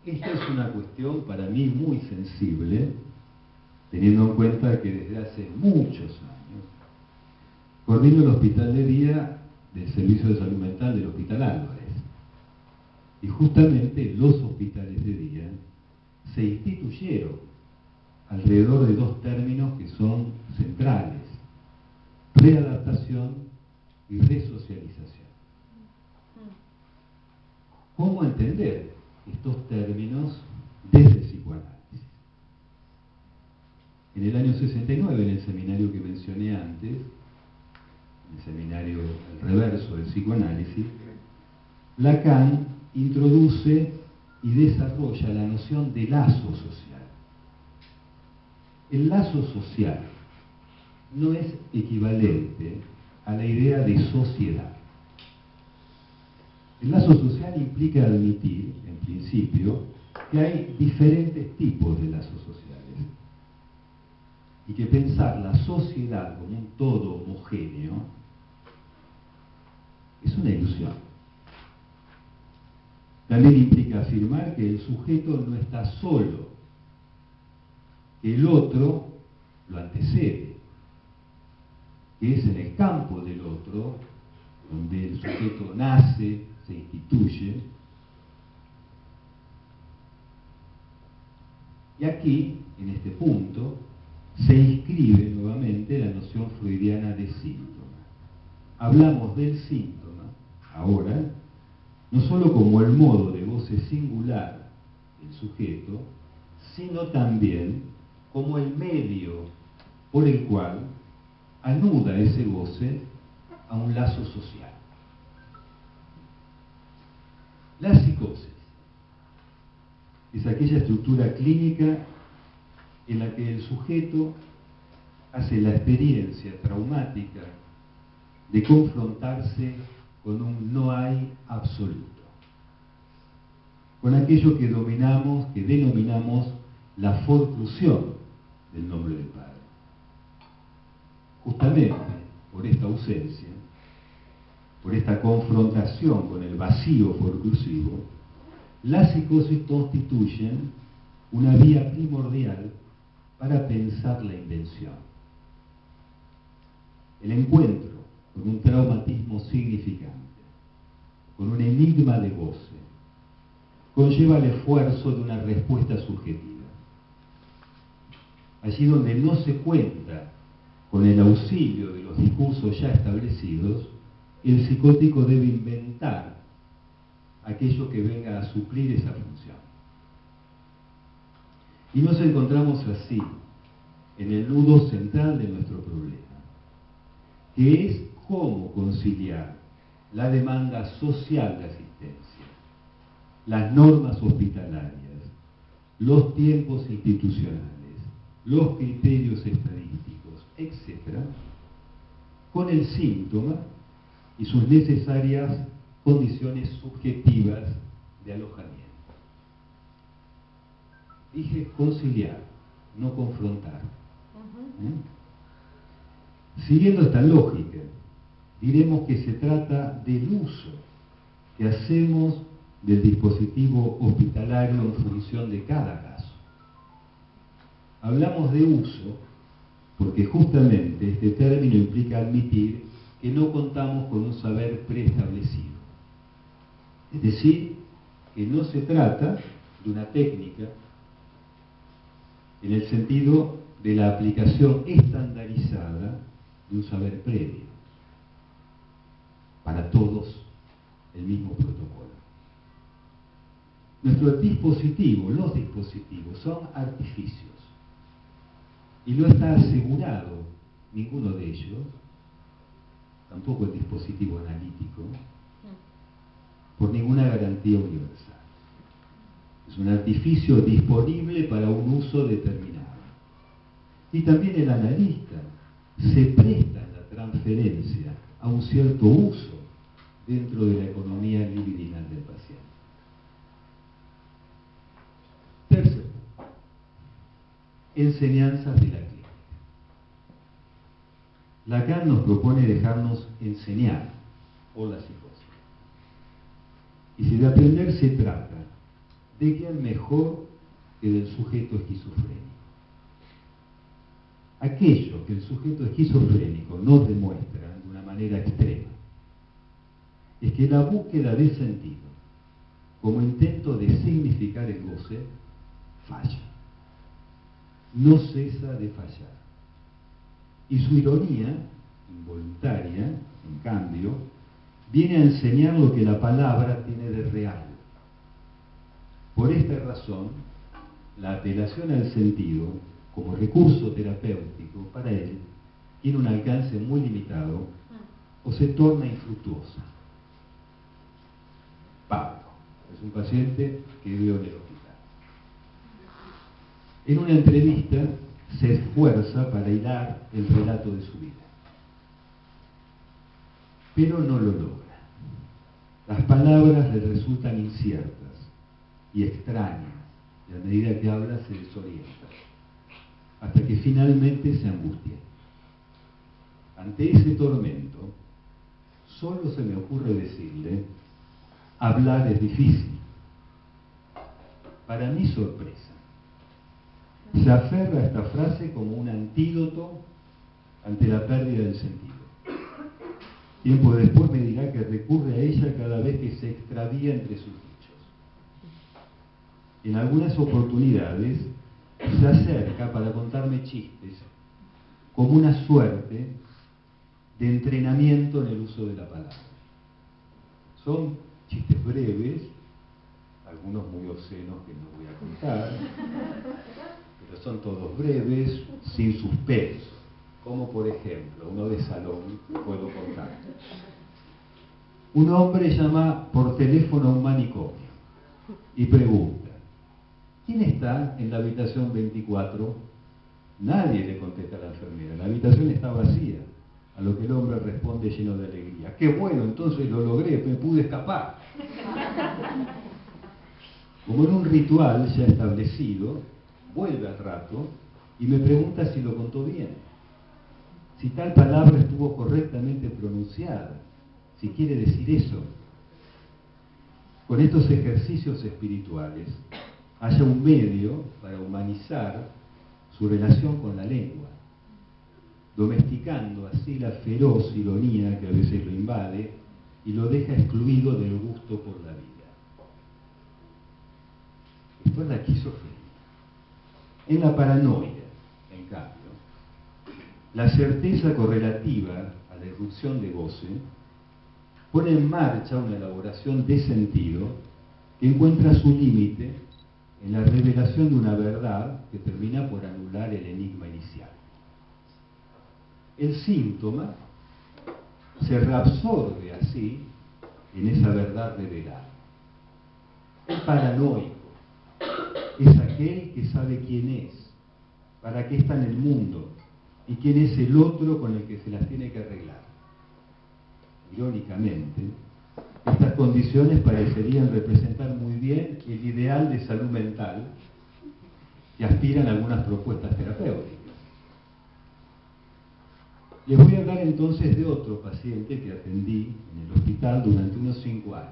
Esta es una cuestión para mí muy sensible, teniendo en cuenta que desde hace muchos años coordino el hospital de día del Servicio de Salud Mental del Hospital Álvarez. Y justamente los hospitales de día se instituyeron alrededor de dos términos que son centrales: readaptación y resocialización. ¿Cómo entender estos términos desde el psicoanálisis? En el año 69, en el seminario que mencioné antes, el seminario El Reverso del Psicoanálisis, Lacan introduce y desarrolla la noción de lazo social. El lazo social no es equivalente a la idea de sociedad. El lazo social implica admitir, en principio, que hay diferentes tipos de lazos sociales y que pensar la sociedad como un todo homogéneo es una ilusión. También implica afirmar que el sujeto no está solo, que el otro lo antecede, que es en el campo del otro donde el sujeto nace, se instituye. Y aquí, en este punto, se inscribe nuevamente la noción freudiana de síntoma. Hablamos del síntoma, ahora, no solo como el modo de goce singular del sujeto, sino también como el medio por el cual anuda ese goce a un lazo social. La psicosis es aquella estructura clínica en la que el sujeto hace la experiencia traumática de confrontarse con un no hay absoluto, con aquello que denominamos la forclusión del nombre del Padre. Justamente por esta ausencia, por esta confrontación con el vacío forclusivo, las psicosis constituyen una vía primordial para pensar la invención. El encuentro con un traumatismo significante, con un enigma de goce, conlleva el esfuerzo de una respuesta subjetiva. Allí donde no se cuenta con el auxilio de los discursos ya establecidos, el psicótico debe inventar aquello que venga a suplir esa función. Y nos encontramos así en el nudo central de nuestro problema, que es cómo conciliar la demanda social de asistencia, las normas hospitalarias, los tiempos institucionales, los criterios estadísticos, etc., con el síntoma y sus necesarias condiciones subjetivas de alojamiento. Dije conciliar, no confrontar. Siguiendo esta lógica, diremos que se trata del uso que hacemos del dispositivo hospitalario en función de cada caso. Hablamos de uso porque justamente este término implica admitir que no contamos con un saber preestablecido. Es decir, que no se trata de una técnica en el sentido de la aplicación estandarizada de un saber previo. Para todos, el mismo protocolo. Nuestro dispositivo, los dispositivos, son artificios. Y no está asegurado ninguno de ellos, tampoco el dispositivo analítico, por ninguna garantía universal. Es un artificio disponible para un uso determinado. Y también el analista se presta en la transferencia a un cierto uso dentro de la economía libidinal del paciente. Tercero, enseñanzas de la clínica. Lacan nos propone dejarnos enseñar por la psicosis. Y si de aprender se trata, ¿de quién mejor que del sujeto esquizofrénico? Aquello que el sujeto esquizofrénico nos demuestra de una manera extrema es que la búsqueda de sentido, como intento de significar el goce, falla. No cesa de fallar. Y su ironía, involuntaria, en cambio, viene a enseñar lo que la palabra tiene de real. Por esta razón, la apelación al sentido, como recurso terapéutico para él, tiene un alcance muy limitado o se torna infructuosa. Pablo es un paciente que veo en el hospital. En una entrevista se esfuerza para hilar el relato de su vida, pero no lo logra. Las palabras le resultan inciertas y extrañas, y a medida que habla se desorienta, hasta que finalmente se angustia. Ante ese tormento, solo se me ocurre decirle: hablar es difícil. Para mi sorpresa, se aferra a esta frase como un antídoto ante la pérdida del sentido. Tiempo después me dirá que recurre a ella cada vez que se extravía entre sus dichos. En algunas oportunidades se acerca para contarme chistes, como una suerte de entrenamiento en el uso de la palabra. Son chistes breves, algunos muy obscenos que no voy a contar, pero son todos breves, sin suspenso, como por ejemplo, uno de salón, puedo contar. Un hombre llama por teléfono a un manicomio y pregunta: ¿quién está en la habitación 24? Nadie le contesta a la enfermera, la habitación está vacía. A lo que el hombre responde lleno de alegría: ¡qué bueno! Entonces lo logré, me pude escapar. Como en un ritual ya establecido, vuelve al rato y me pregunta si lo contó bien, si tal palabra estuvo correctamente pronunciada, si quiere decir eso. Con estos ejercicios espirituales haya un medio para humanizar su relación con la lengua, domesticando así la feroz ironía que a veces lo invade y lo deja excluido del gusto por la vida. Esto es la esquizofrenia. En la paranoia, en cambio, la certeza correlativa a la irrupción de goce pone en marcha una elaboración de sentido que encuentra su límite en la revelación de una verdad que termina por anular el enigma inicial. El síntoma se reabsorbe así en esa verdad revelada. El paranoico es aquel que sabe quién es, para qué está en el mundo y quién es el otro con el que se las tiene que arreglar. Irónicamente, estas condiciones parecerían representar muy bien el ideal de salud mental que aspiran algunas propuestas terapéuticas. Les voy a hablar entonces de otro paciente que atendí en el hospital durante unos 5 años.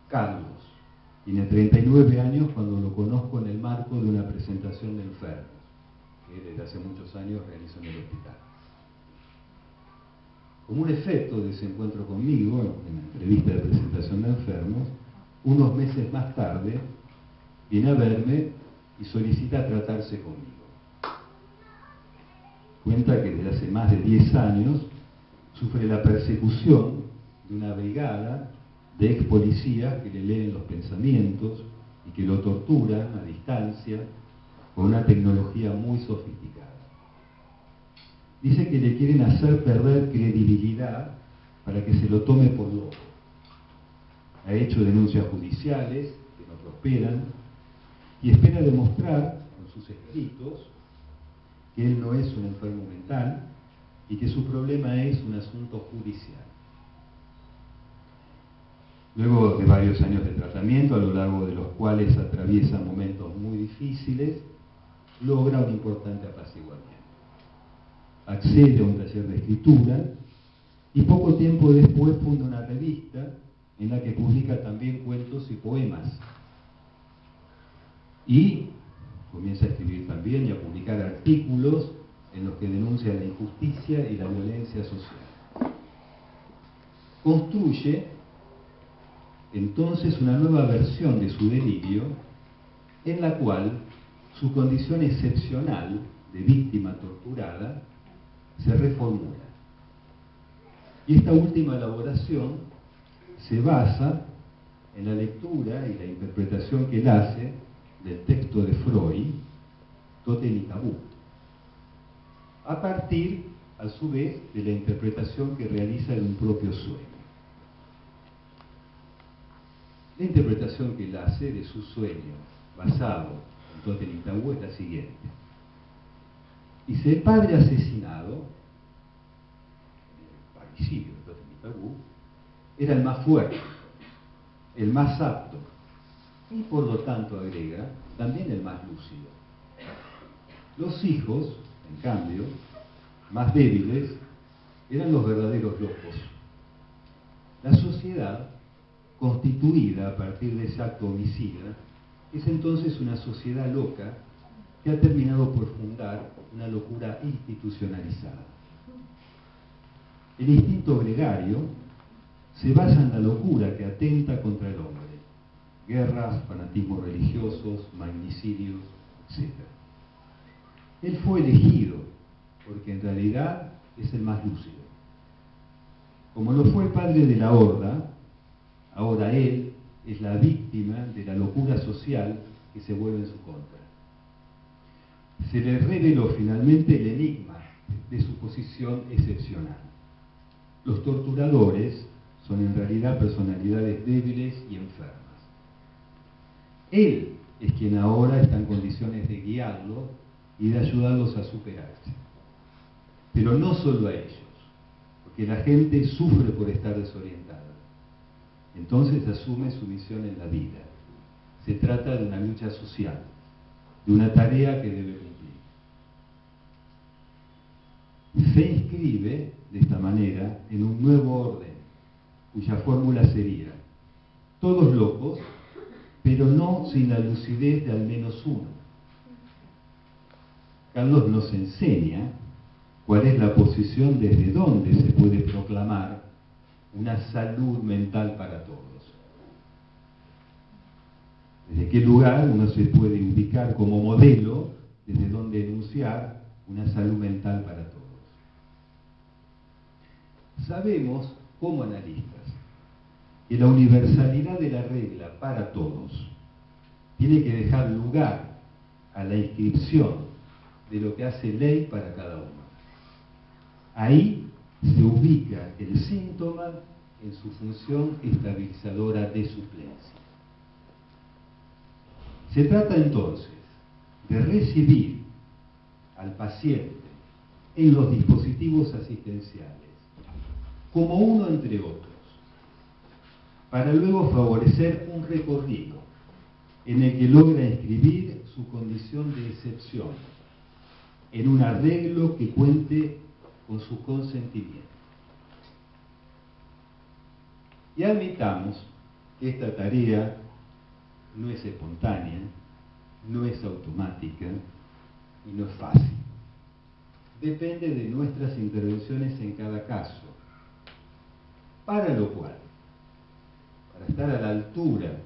Carlos tiene 39 años cuando lo conozco en el marco de una presentación de enfermos que desde hace muchos años realizo en el hospital. Como un efecto de ese encuentro conmigo, en la entrevista de presentación de enfermos, unos meses más tarde viene a verme y solicita tratarse conmigo. Cuenta que desde hace más de 10 años sufre la persecución de una brigada de ex policías que le leen los pensamientos y que lo torturan a distancia con una tecnología muy sofisticada. Dice que le quieren hacer perder credibilidad para que se lo tome por loco. Ha hecho denuncias judiciales que no prosperan y espera demostrar con sus escritos que él no es un enfermo mental y que su problema es un asunto judicial. Luego de varios años de tratamiento, a lo largo de los cuales atraviesa momentos muy difíciles, logra un importante apaciguamiento. Accede a un taller de escritura y poco tiempo después funda una revista en la que publica también cuentos y poemas. Y comienza a escribir también y a publicar artículos en los que denuncia la injusticia y la violencia social. Construye entonces una nueva versión de su delirio, en la cual su condición excepcional de víctima torturada se reformula. Y esta última elaboración se basa en la lectura y la interpretación que él hace del texto de Freud, Tótem y Tabú, a partir, a su vez, de la interpretación que realiza de un propio sueño. La interpretación que él hace de su sueño, basado en Tótem y Tabú, es la siguiente. Dice: el padre asesinado, el parricidio de Tótem y Tabú, era el más fuerte, el más apto, y por lo tanto, agrega, también el más lúcido. Los hijos, en cambio, más débiles, eran los verdaderos locos. La sociedad, constituida a partir de ese acto homicida, es entonces una sociedad loca que ha terminado por fundar una locura institucionalizada. El instinto gregario se basa en la locura que atenta contra el hombre: guerras, fanatismos religiosos, magnicidios, etc. Él fue elegido porque en realidad es el más lúcido. Como lo fue el padre de la horda, ahora él es la víctima de la locura social que se vuelve en su contra. Se le reveló finalmente el enigma de su posición excepcional. Los torturadores son en realidad personalidades débiles y enfermas. Él es quien ahora está en condiciones de guiarlos y de ayudarlos a superarse. Pero no solo a ellos, porque la gente sufre por estar desorientada. Entonces asume su misión en la vida. Se trata de una lucha social, de una tarea que debe cumplir. Se inscribe de esta manera en un nuevo orden, cuya fórmula sería: todos locos, pero no sin la lucidez de al menos uno. Carlos nos enseña cuál es la posición desde donde se puede proclamar una salud mental para todos. Desde qué lugar uno se puede ubicar como modelo, desde donde enunciar una salud mental para todos. Sabemos, como analistas, que la universalidad de la regla para todos tiene que dejar lugar a la inscripción de lo que hace ley para cada uno. Ahí se ubica el síntoma en su función estabilizadora de suplencia. Se trata entonces de recibir al paciente en los dispositivos asistenciales como uno entre otros, para luego favorecer un recorrido en el que logra inscribir su condición de excepción en un arreglo que cuente con su consentimiento. Y admitamos que esta tarea no es espontánea, no es automática y no es fácil. Depende de nuestras intervenciones en cada caso, para lo cual, para estar a la altura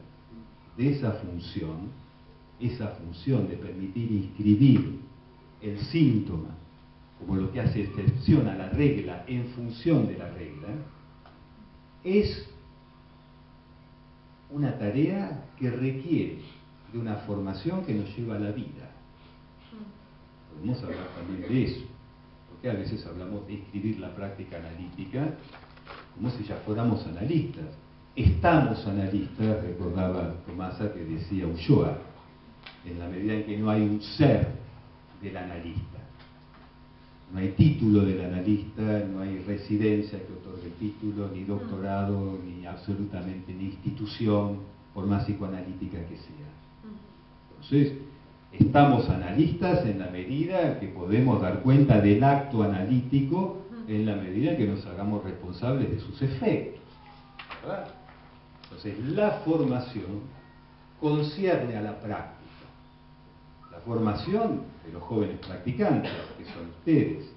de esa función de permitir inscribir el síntoma como lo que hace excepción a la regla en función de la regla, es una tarea que requiere de una formación que nos lleva a la vida. Podemos hablar también de eso, porque a veces hablamos de inscribir la práctica analítica como si ya fuéramos analistas. Estamos analistas, recordaba Tomasa que decía Ulloa, en la medida en que no hay un ser del analista. No hay título del analista, no hay residencia que otorgue título, ni doctorado, ni absolutamente ni institución, por más psicoanalítica que sea. Entonces, estamos analistas en la medida que podemos dar cuenta del acto analítico, en la medida que nos hagamos responsables de sus efectos, ¿verdad? Entonces, la formación concierne a la práctica. La formación de los jóvenes practicantes, que son ustedes,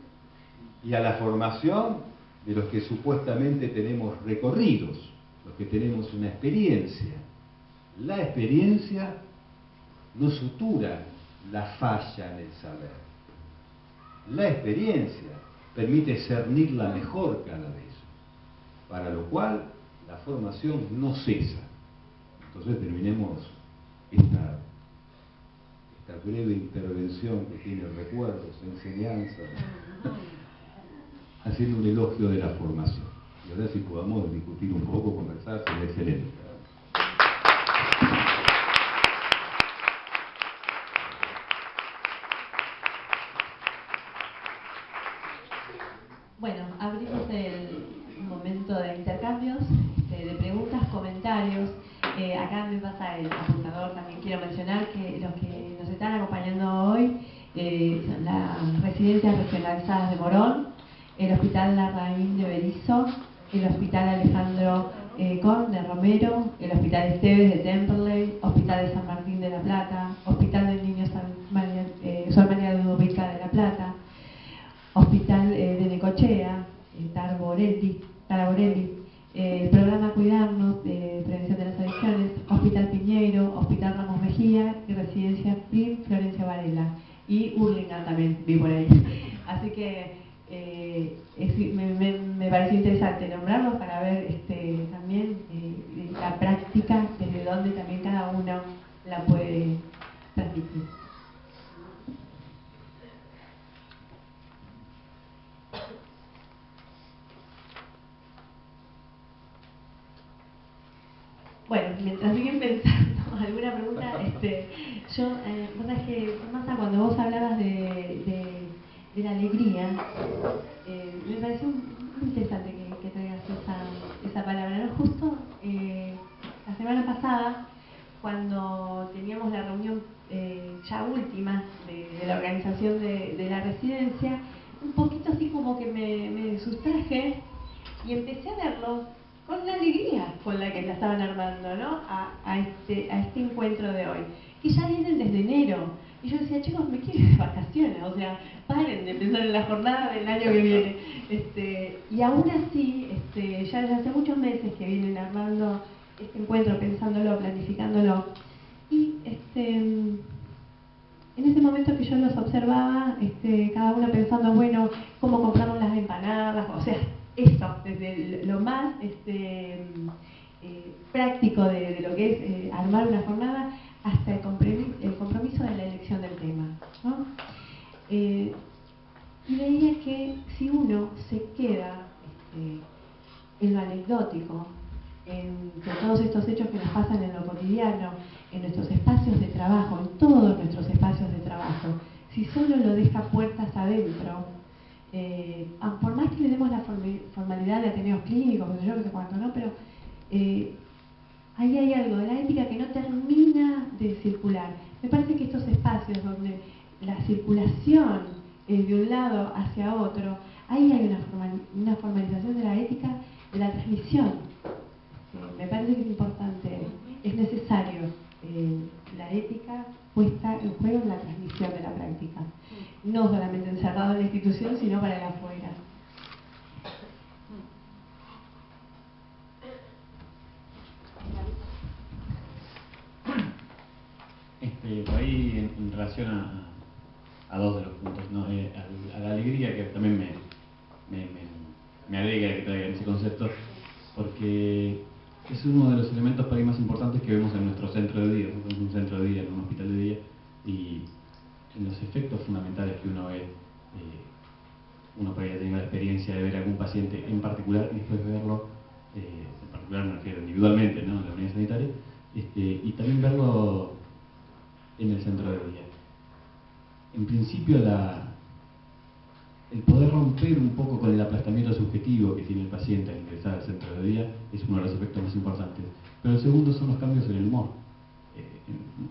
y a la formación de los que supuestamente tenemos recorridos, los que tenemos una experiencia. La experiencia no sutura la falla en el saber. La experiencia permite cernirla mejor cada vez, para lo cual la formación no cesa. Entonces terminemos esta breve intervención que tiene recuerdos, enseñanzas, haciendo un elogio de la formación. Y ahora si podamos discutir un poco, conversar, sería excelente. Bueno, abrimos el momento de intercambios, de preguntas, comentarios. Acá me pasa el apuntador, también quiero mencionar que los que nos están acompañando hoy son las residencias regionalizadas de Morón, el Hospital Larraín de Berisso, el Hospital Alejandro Korn de Romero, el Hospital Esteves de Temperley, Hospital de San Martín de La Plata, Hospital del Niño Sor María de Ubica de La Plata, Hospital de Necochea, Taraborelli, Programa Cuidarnos de Prevención de las Adicciones, Hospital Piñeiro, Hospital Ramos Mejía y Residencia PRIM Florencia Varela. Y Hurlingham también vi por ahí. Así que me pareció interesante nombrarlos para ver también la práctica, desde donde también cada uno la puede transmitir. Bueno, mientras siguen pensando alguna pregunta, yo, verdad es que, Massa, cuando vos hablabas de la alegría, me pareció muy interesante que traigas esa palabra, ¿no? Justo la semana pasada, cuando teníamos la reunión ya última de la organización de la residencia, un poquito así como que me sustraje y empecé a verlo con la alegría con la que la estaban armando, ¿no? a este encuentro de hoy. Y ya vienen desde enero. Y yo decía, chicos, me quiero ir de vacaciones, o sea, paren de pensar en la jornada del año que viene. Y aún así, ya desde hace muchos meses que vienen armando este encuentro, pensándolo, planificándolo. Y en ese momento que yo los observaba, cada uno pensando, bueno, cómo compramos las empanadas, o sea, eso, desde lo más práctico de lo que es armar una jornada hasta el compromiso de la elección del tema, ¿no? Y veía que si uno se queda en lo anecdótico, en todos estos hechos que nos pasan en lo cotidiano, en nuestros espacios de trabajo, en todos nuestros espacios de trabajo, si solo lo deja puertas adentro, por más que le demos la formalidad de ateneos clínicos, yo no sé cuánto, ¿no? Pero ahí hay algo de la ética que no termina de circular. Me parece que estos espacios donde la circulación es de un lado hacia otro, ahí hay una formalización de la ética, de la transmisión. Me parece que es importante, es necesario la ética puesta en juego en la transmisión de la práctica. No solamente encerrado en la institución, sino para el afuera. Por ahí, en relación a dos de los puntos, ¿no? A la alegría, que también me alegra que traigan ese concepto, porque es uno de los elementos para mí más importantes que vemos en nuestro centro de día. Nosotros somos un centro de día, en un hospital de día, y en los efectos fundamentales que uno ve, uno podría tener la experiencia de ver a algún paciente en particular y después verlo, en particular me refiero individualmente, ¿no? En la unidad sanitaria, y también verlo en el centro de día. En principio, el poder romper un poco con el aplastamiento subjetivo que tiene el paciente al ingresar al centro de día es uno de los efectos más importantes. Pero el segundo son los cambios en el humor.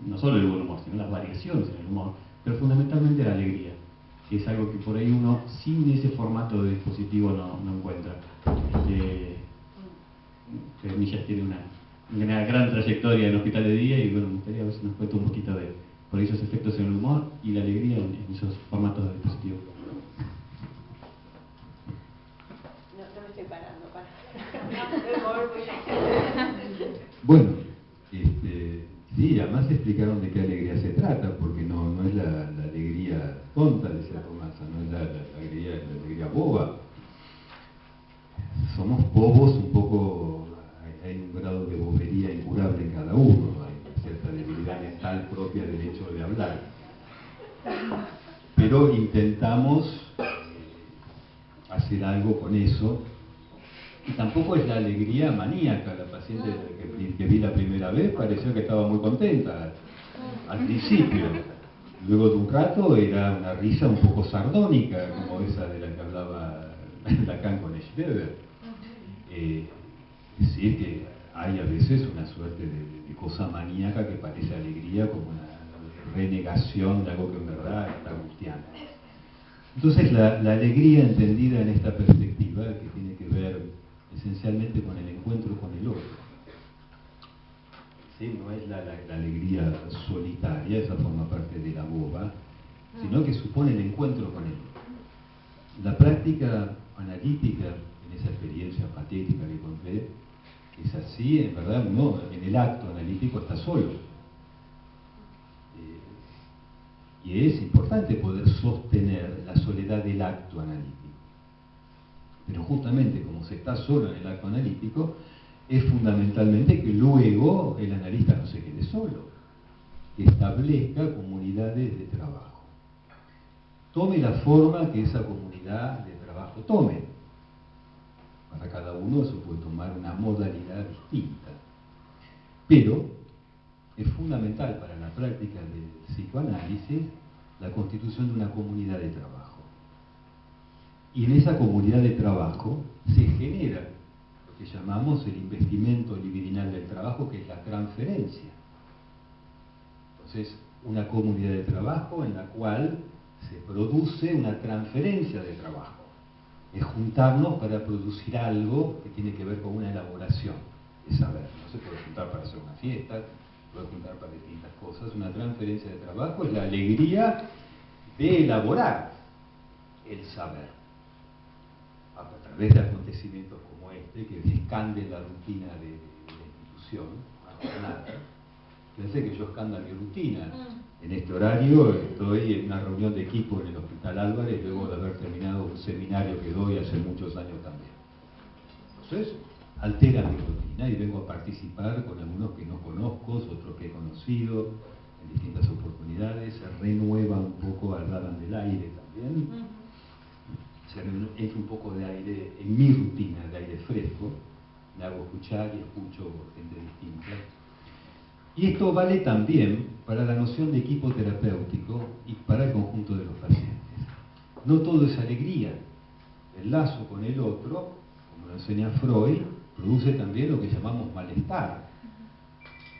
No solo el buen humor, sino las variaciones en el humor, pero fundamentalmente la alegría, que es algo que por ahí uno sin ese formato de dispositivo no encuentra. Millas tiene una gran trayectoria en el hospital de día y bueno, me gustaría ver si nos cuenta un poquito de por esos efectos en el humor y la alegría en esos formatos de dispositivos. No me estoy parando para. Bueno, sí, además explicaron de qué alegría se trata, porque no es la alegría tonta, decía Tomasa, no es la alegría boba. Somos bobos un poco, hay un grado de bobería incurable en cada uno, hay cierta debilidad mental propia del hecho de hablar. Pero intentamos hacer algo con eso. Y tampoco es la alegría maníaca. La paciente que vi la primera vez pareció que estaba muy contenta al principio. Luego de un rato era una risa un poco sardónica, como esa de la que hablaba Lacan con Schweber. Es decir, que hay a veces una suerte de cosa maníaca que parece alegría, como una renegación de algo que en verdad está angustiante. Entonces la alegría entendida en esta perspectiva, que tiene que ver esencialmente con el encuentro con el otro, ¿sí? No es la alegría solitaria, esa forma parte de la boba, sino que supone el encuentro con el otro. La práctica analítica, en esa experiencia patética que conté, es así, en verdad uno en el acto analítico está solo. Y es importante poder sostener la soledad del acto analítico. Pero justamente como se está solo en el acto analítico, es fundamentalmente que luego el analista no se quede solo, que establezca comunidades de trabajo. Tome la forma que esa comunidad de trabajo tome. Para cada uno eso puede tomar una modalidad distinta. Pero es fundamental para la práctica del psicoanálisis la constitución de una comunidad de trabajo. Y en esa comunidad de trabajo se genera lo que llamamos el investimento libidinal del trabajo, que es la transferencia. Entonces, una comunidad de trabajo en la cual se produce una transferencia de trabajo. Es juntarnos para producir algo que tiene que ver con una elaboración de saber. No se puede juntar para hacer una fiesta, se puede juntar para distintas cosas. Una transferencia de trabajo es la alegría de elaborar el saber a través de acontecimientos como este, que escanden la rutina de la institución, una jornada. Pensé que yo escando mi rutina. En este horario estoy en una reunión de equipo en el Hospital Álvarez, luego de haber terminado un seminario que doy hace muchos años también. Entonces, altera mi rutina y vengo a participar con algunos que no conozco, otros que he conocido en distintas oportunidades, se renueva un poco, hablaban del aire también, se entra un poco de aire en mi rutina, de aire fresco, me hago escuchar y escucho gente distinta. Y esto vale también para la noción de equipo terapéutico y para el conjunto de los pacientes. No todo es alegría. El lazo con el otro, como lo enseña Freud, produce también lo que llamamos malestar.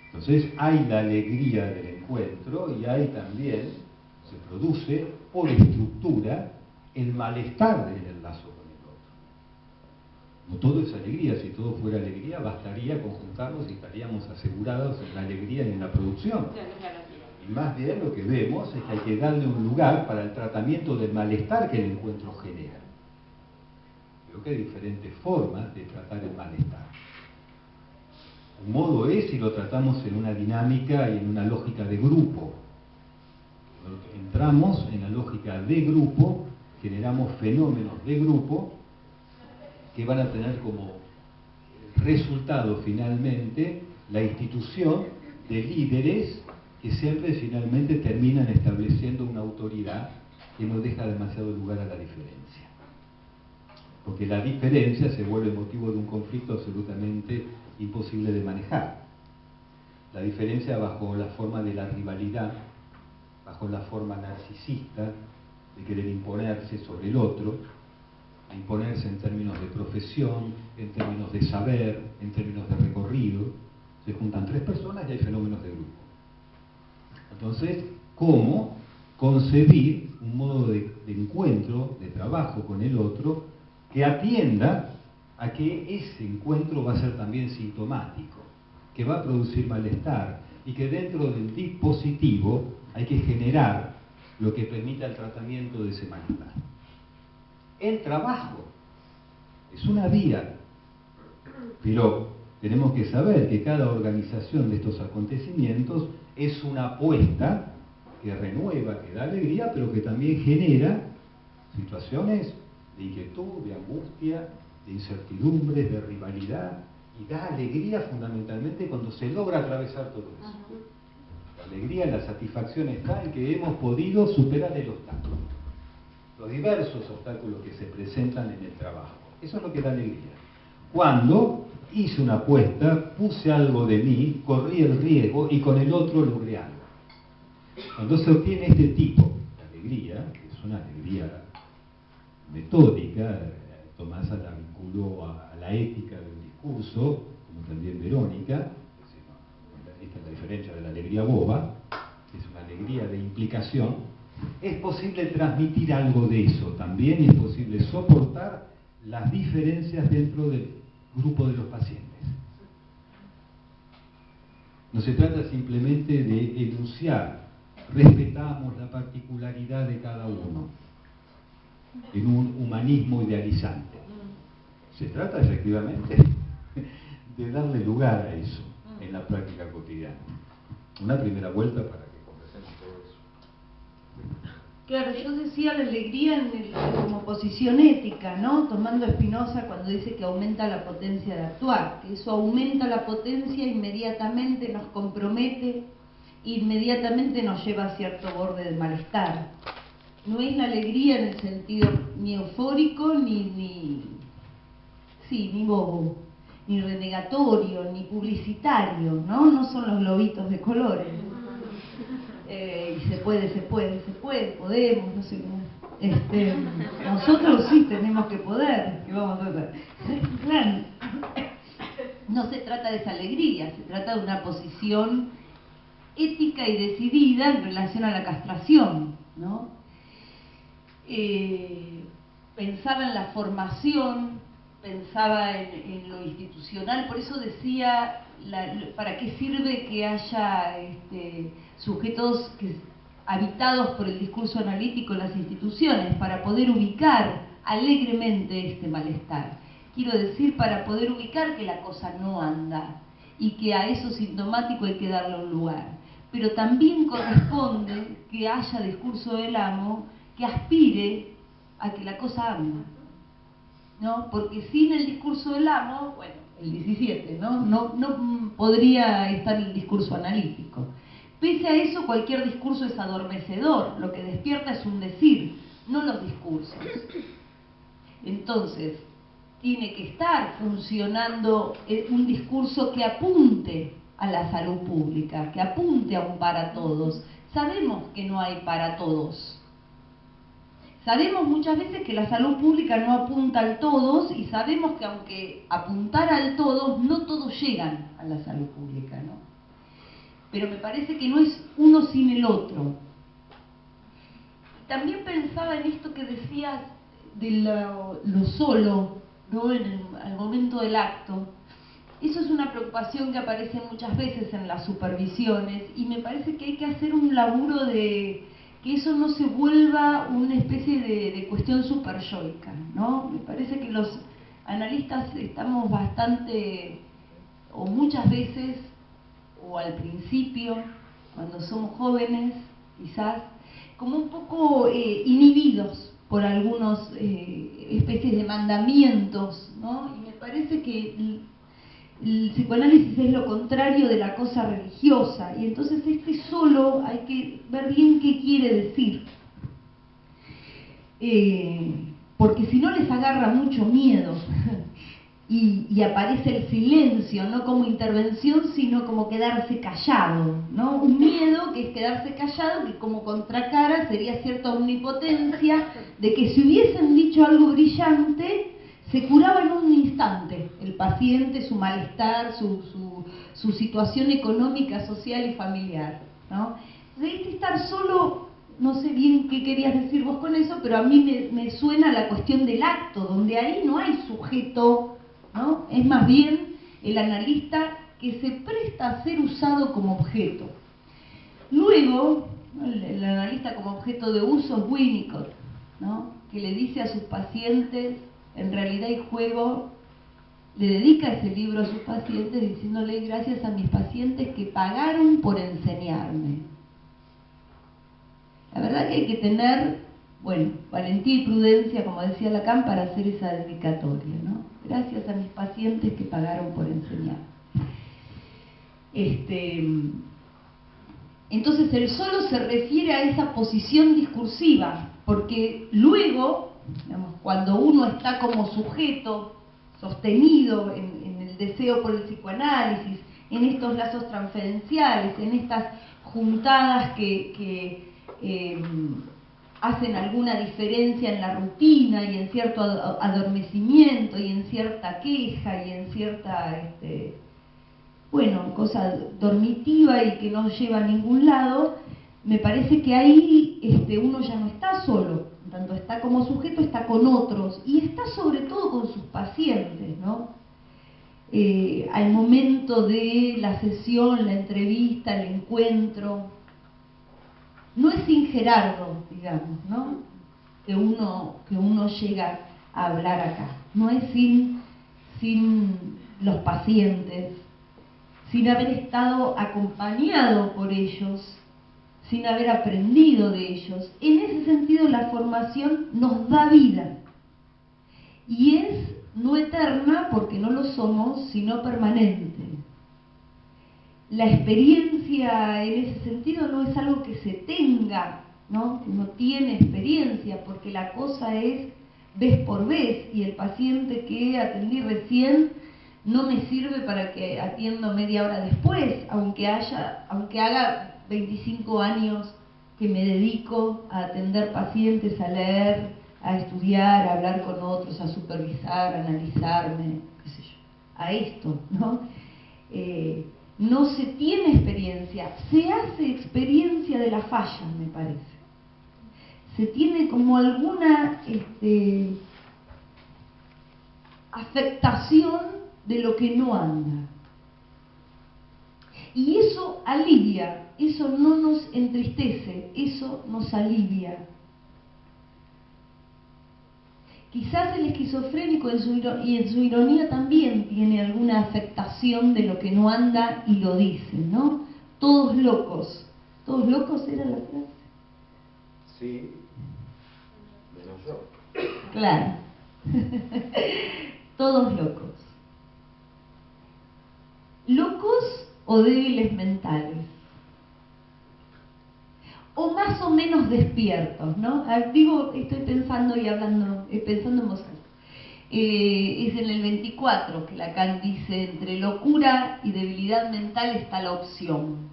Entonces hay la alegría del encuentro y hay también, se produce por estructura, el malestar del lazo con el otro. No todo es alegría. Si todo fuera alegría, bastaría conjuntarnos y estaríamos asegurados en la alegría y en la producción. Y más bien lo que vemos es que hay que darle un lugar para el tratamiento del malestar que el encuentro genera. Creo que hay diferentes formas de tratar el malestar. Un modo es si lo tratamos en una dinámica y en una lógica de grupo. Entramos en la lógica de grupo, generamos fenómenos de grupo que van a tener como resultado finalmente la institución de líderes que siempre finalmente terminan estableciendo una autoridad que no deja demasiado lugar a la diferencia. Porque la diferencia se vuelve motivo de un conflicto absolutamente imposible de manejar. La diferencia bajo la forma de la rivalidad, bajo la forma narcisista de querer imponerse sobre el otro, imponerse en términos de profesión, en términos de saber, en términos de recorrido. Se juntan tres personas y hay fenómenos de grupo. Entonces, ¿cómo concebir un modo de encuentro, de trabajo con el otro, que atienda a que ese encuentro va a ser también sintomático, que va a producir malestar y que dentro del dispositivo hay que generar lo que permita el tratamiento de ese malestar. El trabajo es una vía, pero tenemos que saber que cada organización de estos acontecimientos es una apuesta que renueva, que da alegría, pero que también genera situaciones de inquietud, de angustia, de incertidumbre, de rivalidad, y da alegría fundamentalmente cuando se logra atravesar todo eso. La alegría, la satisfacción está en que hemos podido superar el obstáculo, los diversos obstáculos que se presentan en el trabajo. Eso es lo que da alegría. Cuando hice una apuesta, puse algo de mí, corrí el riesgo y con el otro logré algo. Cuando se obtiene este tipo de alegría, que es una alegría metódica, Tomás la vinculó a la ética del discurso, como también Verónica, esta es la diferencia de la alegría boba, que es una alegría de implicación, es posible transmitir algo de eso, también es posible soportar las diferencias dentro del grupo de los pacientes. No se trata simplemente de enunciar, respetamos la particularidad de cada uno en un humanismo idealizante. Se trata efectivamente de darle lugar a eso en la práctica cotidiana. Una primera vuelta para que conversemos todo eso. Claro, yo decía la alegría como posición ética, ¿no? Tomando a Spinoza cuando dice que aumenta la potencia de actuar, que eso aumenta la potencia, inmediatamente nos compromete, inmediatamente nos lleva a cierto borde de malestar. No es la alegría en el sentido ni eufórico, ni bobo, ni renegatorio, ni publicitario, ¿no? No son los globitos de colores. Y se puede, podemos, no sé cómo. Nosotros sí tenemos que poder, ¿qué vamos a hacer? Claro, no se trata de esa alegría, se trata de una posición ética y decidida en relación a la castración, ¿no? Pensaba en la formación, pensaba en lo institucional, por eso decía, ¿para qué sirve que haya sujetos habitados por el discurso analítico en las instituciones? Para poder ubicar alegremente este malestar. Quiero decir, para poder ubicar que la cosa no anda y que a eso sintomático hay que darle un lugar. Pero también corresponde que haya discurso del amo que aspire a que la cosa anda, ¿no? Porque sin el discurso del amo, bueno, el 17, no podría estar el discurso analítico. Pese a eso, cualquier discurso es adormecedor, lo que despierta es un decir, no los discursos. Entonces, tiene que estar funcionando un discurso que apunte a la salud pública, que apunte a un para todos. Sabemos que no hay para todos. Sabemos muchas veces que la salud pública no apunta al todos, y sabemos que aunque apuntara al todos, no todos llegan a la salud pública, ¿no? Pero me parece que no es uno sin el otro. También pensaba en esto que decías de lo solo, ¿no? Al momento del acto. Eso es una preocupación que aparece muchas veces en las supervisiones, y me parece que hay que hacer un laburo de que eso no se vuelva una especie de cuestión superyoica, ¿no? Me parece que los analistas estamos bastante, o muchas veces, o al principio, cuando somos jóvenes, quizás, como un poco inhibidos por algunos especies de mandamientos, ¿no? Y me parece que el psicoanálisis es lo contrario de la cosa religiosa, y entonces solo hay que ver bien qué quiere decir. Porque si no les agarra mucho miedo y aparece el silencio, no como intervención, sino como quedarse callado, ¿no? Un miedo que es quedarse callado, que como contracara sería cierta omnipotencia de que si hubiesen dicho algo brillante, se curaba en un instante el paciente, su malestar, su situación económica, social y familiar, ¿no? Debiste estar solo, no sé bien qué querías decir vos con eso, pero a mí me suena la cuestión del acto, donde ahí no hay sujeto, ¿no? Es más bien el analista que se presta a ser usado como objeto. Luego, el analista como objeto de uso es Winnicott, ¿no? Que le dice a sus pacientes, en realidad hay juego, le dedica ese libro a sus pacientes diciéndole gracias a mis pacientes que pagaron por enseñarme. La verdad que hay que tener, bueno, valentía y prudencia, como decía Lacan, para hacer esa dedicatoria, ¿no? Gracias a mis pacientes que pagaron por enseñarme. Entonces el solo se refiere a esa posición discursiva, porque luego, digamos, cuando uno está como sujeto, sostenido en el deseo por el psicoanálisis, en estos lazos transferenciales, en estas juntadas que hacen alguna diferencia en la rutina y en cierto adormecimiento y en cierta queja y en cierta bueno, cosa dormitiva y que no lleva a ningún lado, me parece que ahí uno ya no está solo, tanto está como sujeto, está con otros y está sobre todo con sus pacientes, ¿no? Al momento de la sesión, la entrevista, el encuentro, no es sin Gerardo, digamos, ¿no? Que uno llega a hablar acá, no es sin los pacientes, sin haber estado acompañado por ellos, sin haber aprendido de ellos. En ese sentido, la formación nos da vida. Y es no eterna, porque no lo somos, sino permanente. La experiencia en ese sentido no es algo que se tenga, ¿no? Uno tiene experiencia, porque la cosa es vez por vez, y el paciente que atendí recién no me sirve para que atienda media hora después, aunque haga 25 años que me dedico a atender pacientes, a leer, a estudiar, a hablar con otros, a supervisar, a analizarme, qué sé yo, a esto, ¿no? No se tiene experiencia, se hace experiencia de la falla, me parece. Se tiene como alguna afectación de lo que no anda. Y eso alivia, eso no nos entristece, eso nos alivia. Quizás el esquizofrénico en su ironía también tiene alguna afectación de lo que no anda y lo dice, ¿no? Todos locos. ¿Todos locos era la frase? Sí, menos yo. Claro. Todos locos. ¿Locos o débiles mentales? O más o menos despiertos, ¿no? Digo, estoy pensando y hablando, pensando en voz alta. Es en el 24 que Lacan dice, entre locura y debilidad mental está la opción.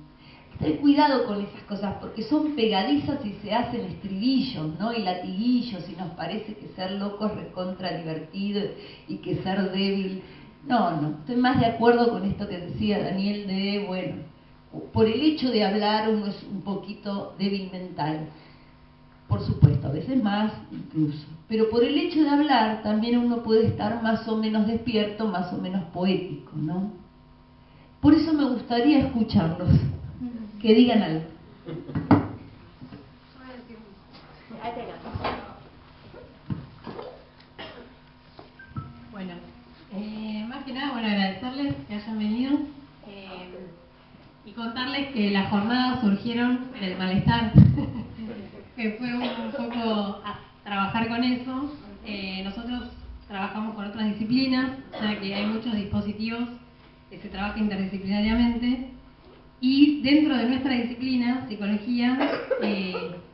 Ten cuidado con esas cosas, porque son pegadizas y se hacen estribillos, ¿no? Y latiguillos, y nos parece que ser loco es recontra divertido y que ser débil. No, estoy más de acuerdo con esto que decía Daniel de, bueno, por el hecho de hablar uno es un poquito débil mental. Por supuesto, a veces más incluso. Pero por el hecho de hablar también uno puede estar más o menos despierto, más o menos poético, ¿no? Por eso me gustaría escucharlos. Que digan algo. Bueno, más que nada, bueno, agradecerles que hayan venido y contarles que las jornadas surgieron del malestar, que fue un poco a trabajar con eso. Nosotros trabajamos con otras disciplinas, o sea que hay muchos dispositivos que se trabaja interdisciplinariamente. Y dentro de nuestra disciplina, psicología,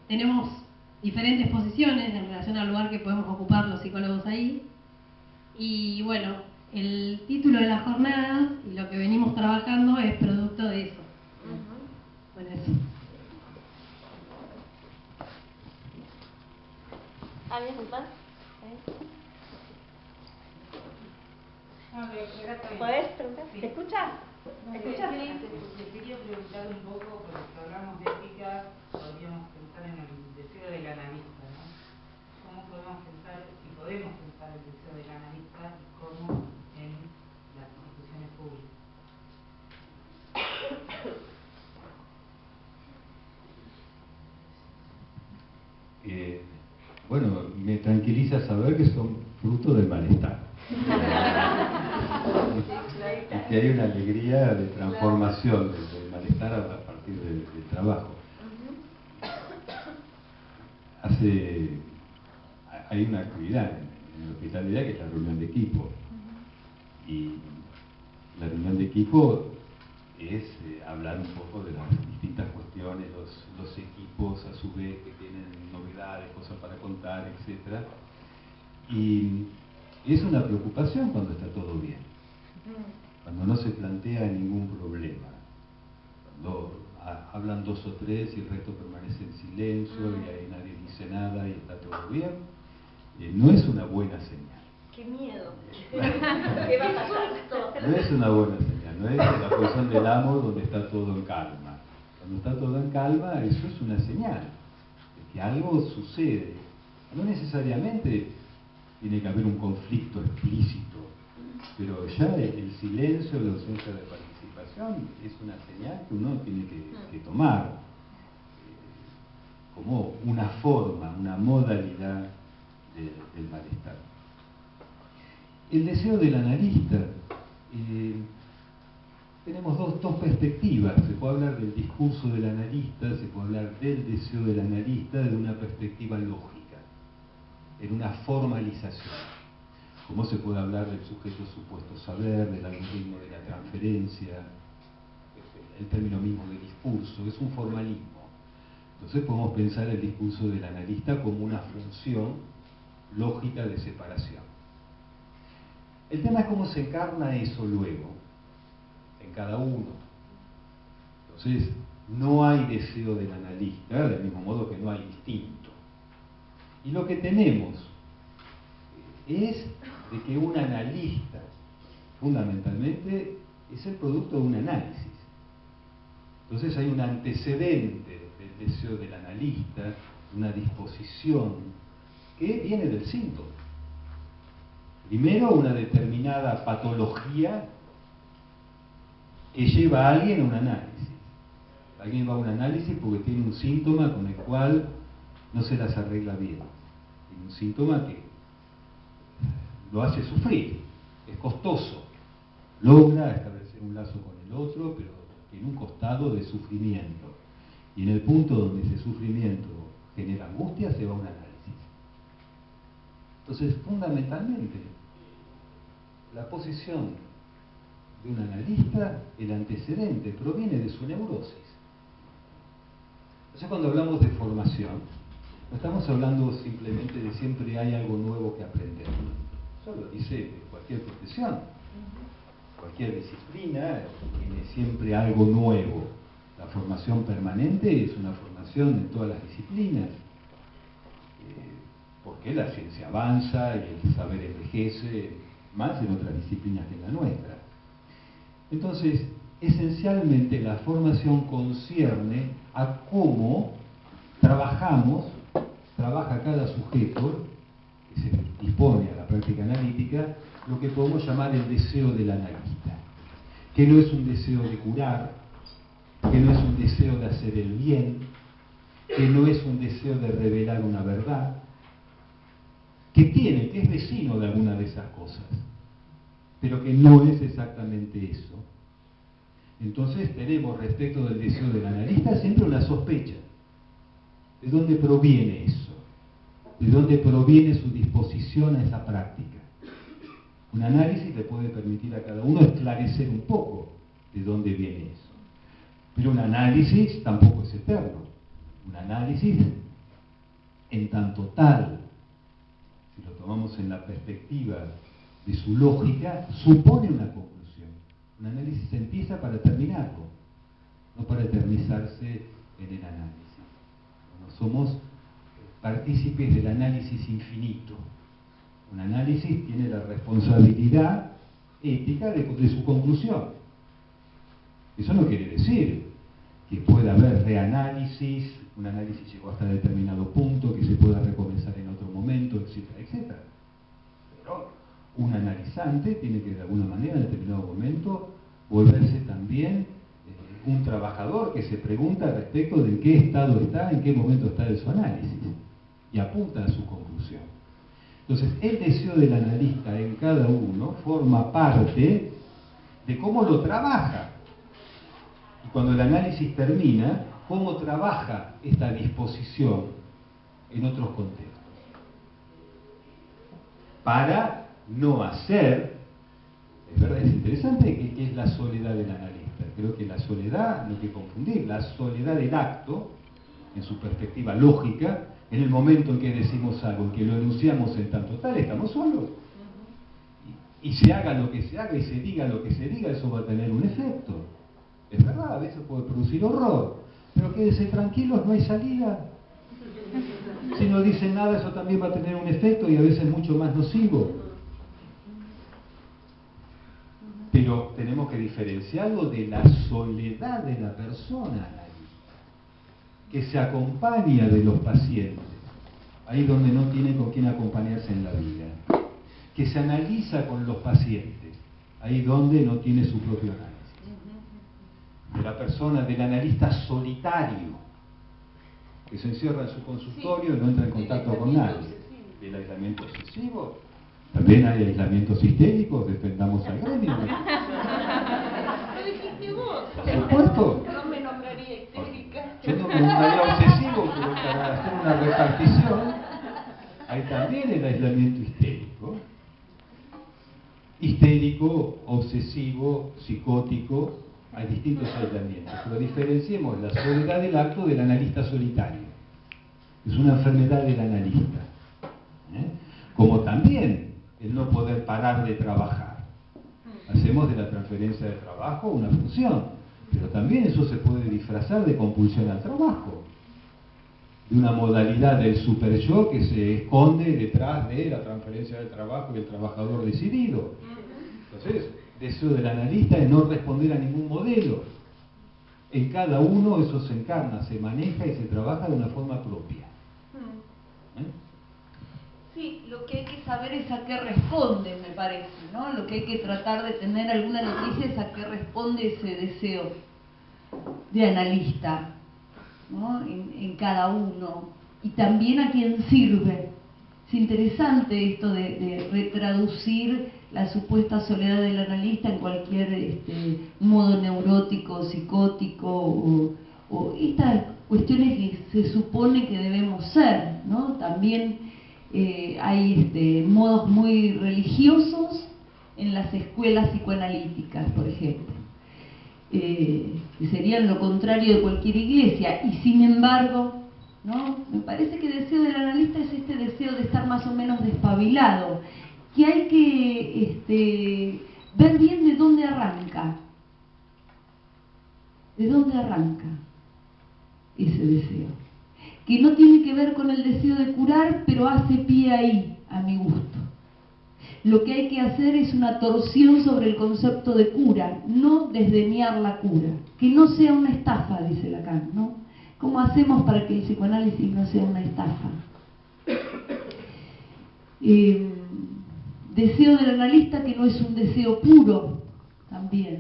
tenemos diferentes posiciones en relación al lugar que podemos ocupar los psicólogos ahí. Y bueno, el título de la jornada y lo que venimos trabajando es producto de eso. Bueno, eso. ¿Alguien más? ¿Podés preguntar? ¿Te escuchas? ¿Me escuchas? Quería preguntar un poco, porque si hablamos de ética, podríamos pensar en el deseo del analista, ¿no? ¿Cómo podemos pensar, si podemos pensar el deseo del analista y cómo en las instituciones públicas? Bueno, me tranquiliza saber que son fruto del malestar. Y que hay una alegría de transformación del malestar a partir del trabajo. Hay una actividad en la hospitalidad que es la reunión de equipo. Y la reunión de equipo es hablar un poco de las distintas cuestiones, los equipos a su vez que tienen novedades, cosas para contar, etc. Y es una preocupación cuando está todo bien, cuando no se plantea ningún problema, cuando hablan 2 o 3 y el resto permanece en silencio y ahí nadie dice nada y está todo bien, no es una buena señal. ¡Qué miedo! ¿Qué va a pasar? No es una buena señal, no es la posición del amo donde está todo en calma. Cuando está todo en calma, eso es una señal de que algo sucede. No necesariamente tiene que haber un conflicto explícito, pero ya el silencio, la ausencia de participación es una señal que uno tiene que tomar como una forma, una modalidad del malestar. El deseo del analista, tenemos dos perspectivas. Se puede hablar del discurso del analista, se puede hablar del deseo del analista desde una perspectiva lógica, en una formalización. Como se puede hablar del sujeto supuesto saber, del algoritmo de la transferencia, el término mismo de discurso, es un formalismo. Entonces podemos pensar el discurso del analista como una función lógica de separación. El tema es cómo se encarna eso luego, en cada uno. Entonces, no hay deseo del analista, del mismo modo que no hay instinto. Y lo que tenemos es de que un analista, fundamentalmente, es el producto de un análisis. Entonces hay un antecedente del deseo del analista, una disposición que viene del síntoma. Primero, una determinada patología que lleva a alguien a un análisis. Alguien va a un análisis porque tiene un síntoma con el cual no se las arregla bien. Tiene un síntoma que lo hace sufrir, es costoso. Logra establecer un lazo con el otro, pero tiene un costado de sufrimiento. Y en el punto donde ese sufrimiento genera angustia, se va a un análisis. Entonces, fundamentalmente, la posición de un analista, el antecedente, proviene de su neurosis. Entonces, cuando hablamos de formación, no estamos hablando simplemente de siempre hay algo nuevo que aprender. Eso lo dice cualquier profesión. Cualquier disciplina tiene siempre algo nuevo. La formación permanente es una formación en todas las disciplinas. Porque la ciencia avanza y el saber envejece más en otras disciplinas que en la nuestra. Entonces, esencialmente la formación concierne a cómo trabaja cada sujeto que se dispone a la práctica analítica, lo que podemos llamar el deseo del analista, que no es un deseo de curar, que no es un deseo de hacer el bien, que no es un deseo de revelar una verdad, que es vecino de alguna de esas cosas, pero que no es exactamente eso. Entonces tenemos respecto del deseo del analista siempre una sospecha. ¿De dónde proviene eso? ¿De dónde proviene su disposición a esa práctica? Un análisis le puede permitir a cada uno esclarecer un poco de dónde viene eso. Pero un análisis tampoco es eterno. Un análisis, en tanto tal, si lo tomamos en la perspectiva de su lógica, supone una conclusión. Un análisis empieza para terminarlo, no para eternizarse en el análisis. No somos partícipes del análisis infinito. Un análisis tiene la responsabilidad ética de su conclusión. Eso no quiere decir que pueda haber reanálisis, un análisis llegó hasta determinado punto, que se pueda recomenzar en otro momento, etcétera, etcétera. Pero un analizante tiene que de alguna manera en determinado momento volverse también un trabajador que se pregunta respecto de en qué estado está, en qué momento está de su análisis y apunta a su conclusión. institución. Entonces, el deseo del analista en cada uno forma parte de cómo lo trabaja. Y cuando el análisis termina, cómo trabaja esta disposición en otros contextos. Para no hacer, es verdad, es interesante que es la soledad del analista. Creo que la soledad, no hay que confundir, la soledad del acto, en su perspectiva lógica, en el momento en que decimos algo, en que lo enunciamos en tanto tal, estamos solos. Y se haga lo que se haga y se diga lo que se diga, eso va a tener un efecto. Es verdad, a veces puede producir horror, pero quédese tranquilos, no hay salida. Si no dicen nada, eso también va a tener un efecto y a veces mucho más nocivo. Pero tenemos que diferenciarlo de la soledad de la persona que se acompaña de los pacientes, ahí donde no tiene con quién acompañarse en la vida, que se analiza con los pacientes, ahí donde no tiene su propio análisis, de la persona, del analista solitario, que se encierra en su consultorio y no entra en contacto con nadie, del aislamiento obsesivo. También hay aislamientos histéricos, defendamos al gremio. Lo dijiste vos. Por supuesto. No me nombraría histérica. Yo no me nombraría obsesivo, pero para hacer una repartición, hay también el aislamiento histérico. Histérico, obsesivo, psicótico, hay distintos aislamientos. Pero diferenciemos la soledad del acto del analista solitario. Es una enfermedad del analista. Como también el no poder parar de trabajar. Hacemos de la transferencia de trabajo una función, pero también eso se puede disfrazar de compulsión al trabajo, de una modalidad del super yo que se esconde detrás de la transferencia del trabajo y el trabajador decidido. Entonces, deseo del analista es no responder a ningún modelo. En cada uno eso se encarna, se maneja y se trabaja de una forma propia. Sí, lo que hay que saber es a qué responde, me parece, ¿no? Lo que hay que tratar de tener alguna noticia es a qué responde ese deseo de analista, ¿no? En cada uno. Y también a quién sirve. Es interesante esto de retraducir la supuesta soledad del analista en cualquier modo neurótico, psicótico o estas cuestiones que se supone que debemos ser, ¿no? También hay modos muy religiosos en las escuelas psicoanalíticas, por ejemplo, que serían lo contrario de cualquier iglesia, y sin embargo, ¿no? Me parece que el deseo del analista es este deseo de estar más o menos despabilado, que hay que ver bien de dónde arranca ese deseo, que no tiene que ver con el deseo de curar, pero hace pie ahí, a mi gusto. Lo que hay que hacer es una torsión sobre el concepto de cura, no desdeñar la cura, que no sea una estafa, dice Lacan, ¿no? ¿Cómo hacemos para que el psicoanálisis no sea una estafa? Deseo del analista que no es un deseo puro, también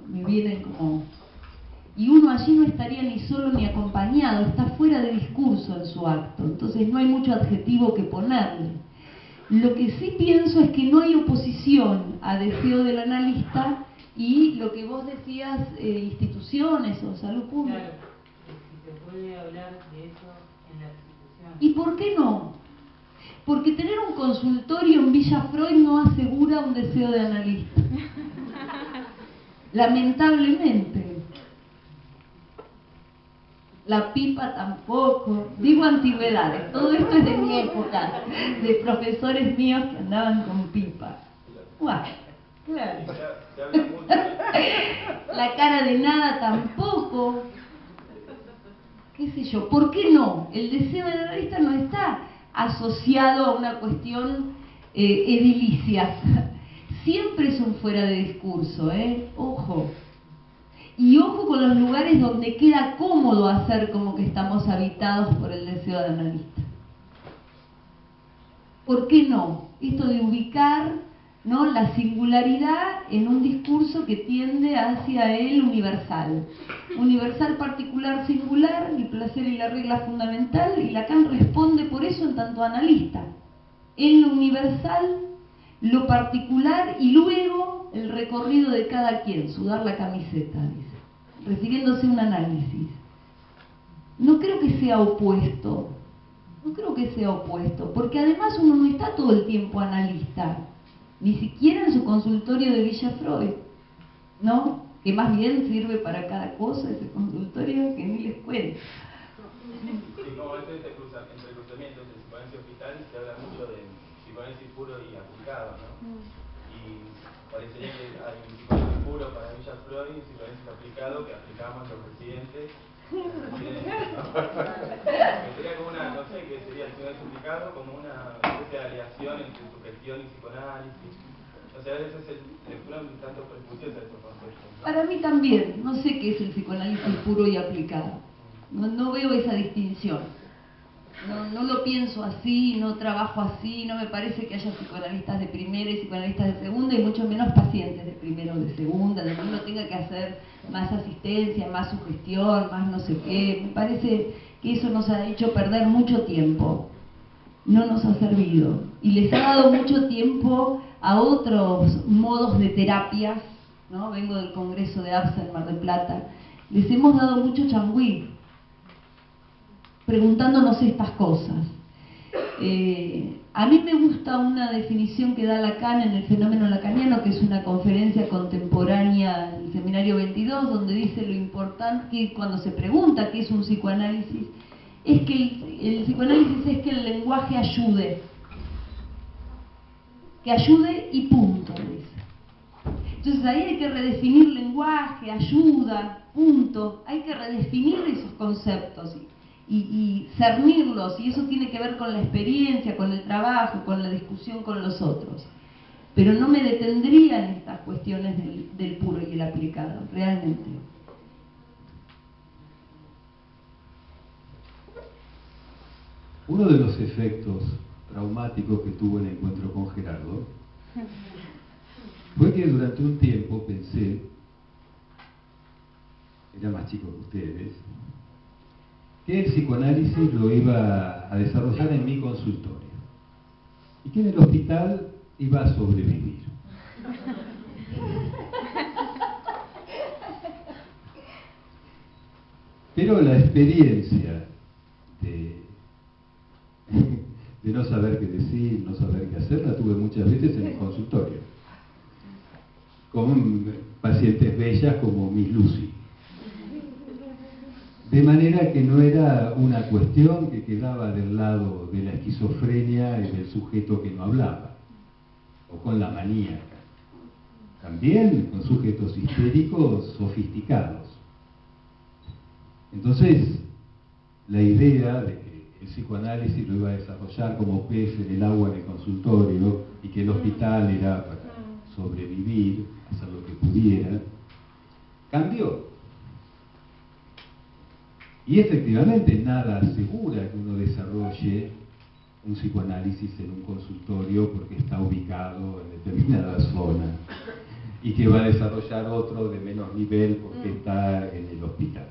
me viene como... Y uno allí no estaría ni solo ni acompañado, está fuera de discurso en su acto, entonces no hay mucho adjetivo que ponerle. Lo que sí pienso es que no hay oposición a deseo del analista y lo que vos decías, instituciones o salud pública. Claro, si se puede hablar de eso en la institución. ¿Y por qué no? Porque tener un consultorio en Villa Freud no asegura un deseo de analista. Lamentablemente. La pipa tampoco, digo antigüedades, todo esto es de mi época, de profesores míos que andaban con pipa. Bueno, claro. La cara de nada tampoco, qué sé yo, ¿por qué no? El deseo del analista no está asociado a una cuestión edilicia, siempre es un fuera de discurso, ojo. Y ojo con los lugares donde queda cómodo hacer como que estamos habitados por el deseo de analista. ¿Por qué no? Esto de ubicar ¿no? La singularidad en un discurso que tiende hacia el universal. Universal, particular, singular, el placer y la regla fundamental, y Lacan responde por eso en tanto analista. En lo universal, lo particular y luego el recorrido de cada quien, sudar la camiseta, dice, refiriéndose a un análisis. No creo que sea opuesto, porque además uno no está todo el tiempo analista, ni siquiera en su consultorio de Villa Freud, ¿no? Que más bien sirve para cada cosa ese consultorio que ni les cuento. Sí, como este entrecruzamiento entre psicoanálisis y hospital, se habla mucho de psicoanálisis puro y aplicado, ¿no? Y parecería que hay un psicoanálisis puro para Villa Freud y un psicoanálisis aplicado que aplicamos los residentes. Sería como una, no sé qué sería el psicoanálisis aplicado, como una especie de aleación entre sugestión y psicoanálisis. O sea, a veces es lectura un tanto prejuiciosa de esos conceptos, ¿no? Para mí también, no sé qué es el psicoanálisis puro y aplicado. No veo esa distinción. No lo pienso así, no trabajo así, no me parece que haya psicoanalistas de primera y psicoanalistas de segunda, y mucho menos pacientes de primera o de segunda, de que uno tenga que hacer más asistencia, más sugestión, más no sé qué. Me parece que eso nos ha hecho perder mucho tiempo, no nos ha servido, y les ha dado mucho tiempo a otros modos de terapias, ¿no? Vengo del Congreso de APSA en Mar del Plata, les hemos dado mucho changüí, preguntándonos estas cosas. A mí me gusta una definición que da Lacan en el fenómeno lacaniano, que es una conferencia contemporánea en el Seminario 22, donde dice lo importante, que cuando se pregunta qué es un psicoanálisis, es que el psicoanálisis es que el lenguaje ayude. Que ayude y punto, dice. Entonces ahí hay que redefinir lenguaje, ayuda, punto. Hay que redefinir esos conceptos y cernirlos, y eso tiene que ver con la experiencia, con el trabajo, con la discusión con los otros. Pero no me detendría en estas cuestiones del puro y el aplicado, realmente. Uno de los efectos traumáticos que tuvo el encuentro con Gerardo fue que durante un tiempo pensé, era más chico que ustedes, que el psicoanálisis lo iba a desarrollar en mi consultorio y que en el hospital iba a sobrevivir. Pero la experiencia de no saber qué decir, no saber qué hacer, la tuve muchas veces en el consultorio, con pacientes bellas como Miss Lucy. De manera que no era una cuestión que quedaba del lado de la esquizofrenia y del sujeto que no hablaba, o con la maníaca. También con sujetos histéricos sofisticados. Entonces, la idea de que el psicoanálisis lo iba a desarrollar como pez en el agua en el consultorio y que el hospital era para sobrevivir, hacer lo que pudiera, cambió. Y efectivamente nada asegura que uno desarrolle un psicoanálisis en un consultorio porque está ubicado en determinada zona y que va a desarrollar otro de menos nivel porque está en el hospital.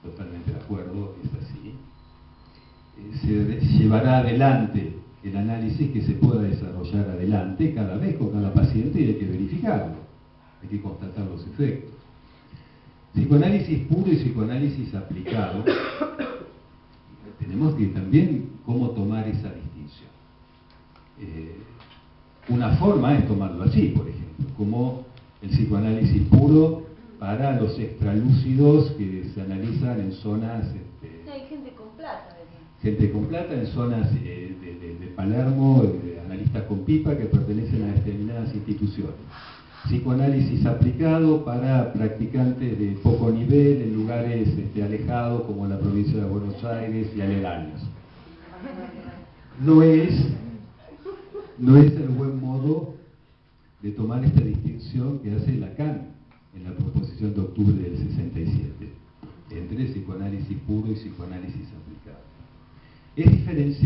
Totalmente de acuerdo, es así. Se llevará adelante el análisis que se pueda desarrollar adelante cada vez con cada paciente, y hay que verificarlo, hay que constatar los efectos. Psicoanálisis puro y psicoanálisis aplicado, tenemos que también cómo tomar esa distinción. Una forma es tomarlo así, por ejemplo, como el psicoanálisis puro para los extralúcidos que se analizan en zonas... hay gente con plata, ¿verdad? Gente con plata en zonas de Palermo, analistas con pipa que pertenecen a determinadas instituciones. Psicoanálisis aplicado para practicantes de poco nivel en lugares alejados como la provincia de Buenos Aires y aledaños. No es el buen modo de tomar esta distinción que hace Lacan en la proposición de octubre del 67 entre psicoanálisis puro y psicoanálisis aplicado. Es diferenciar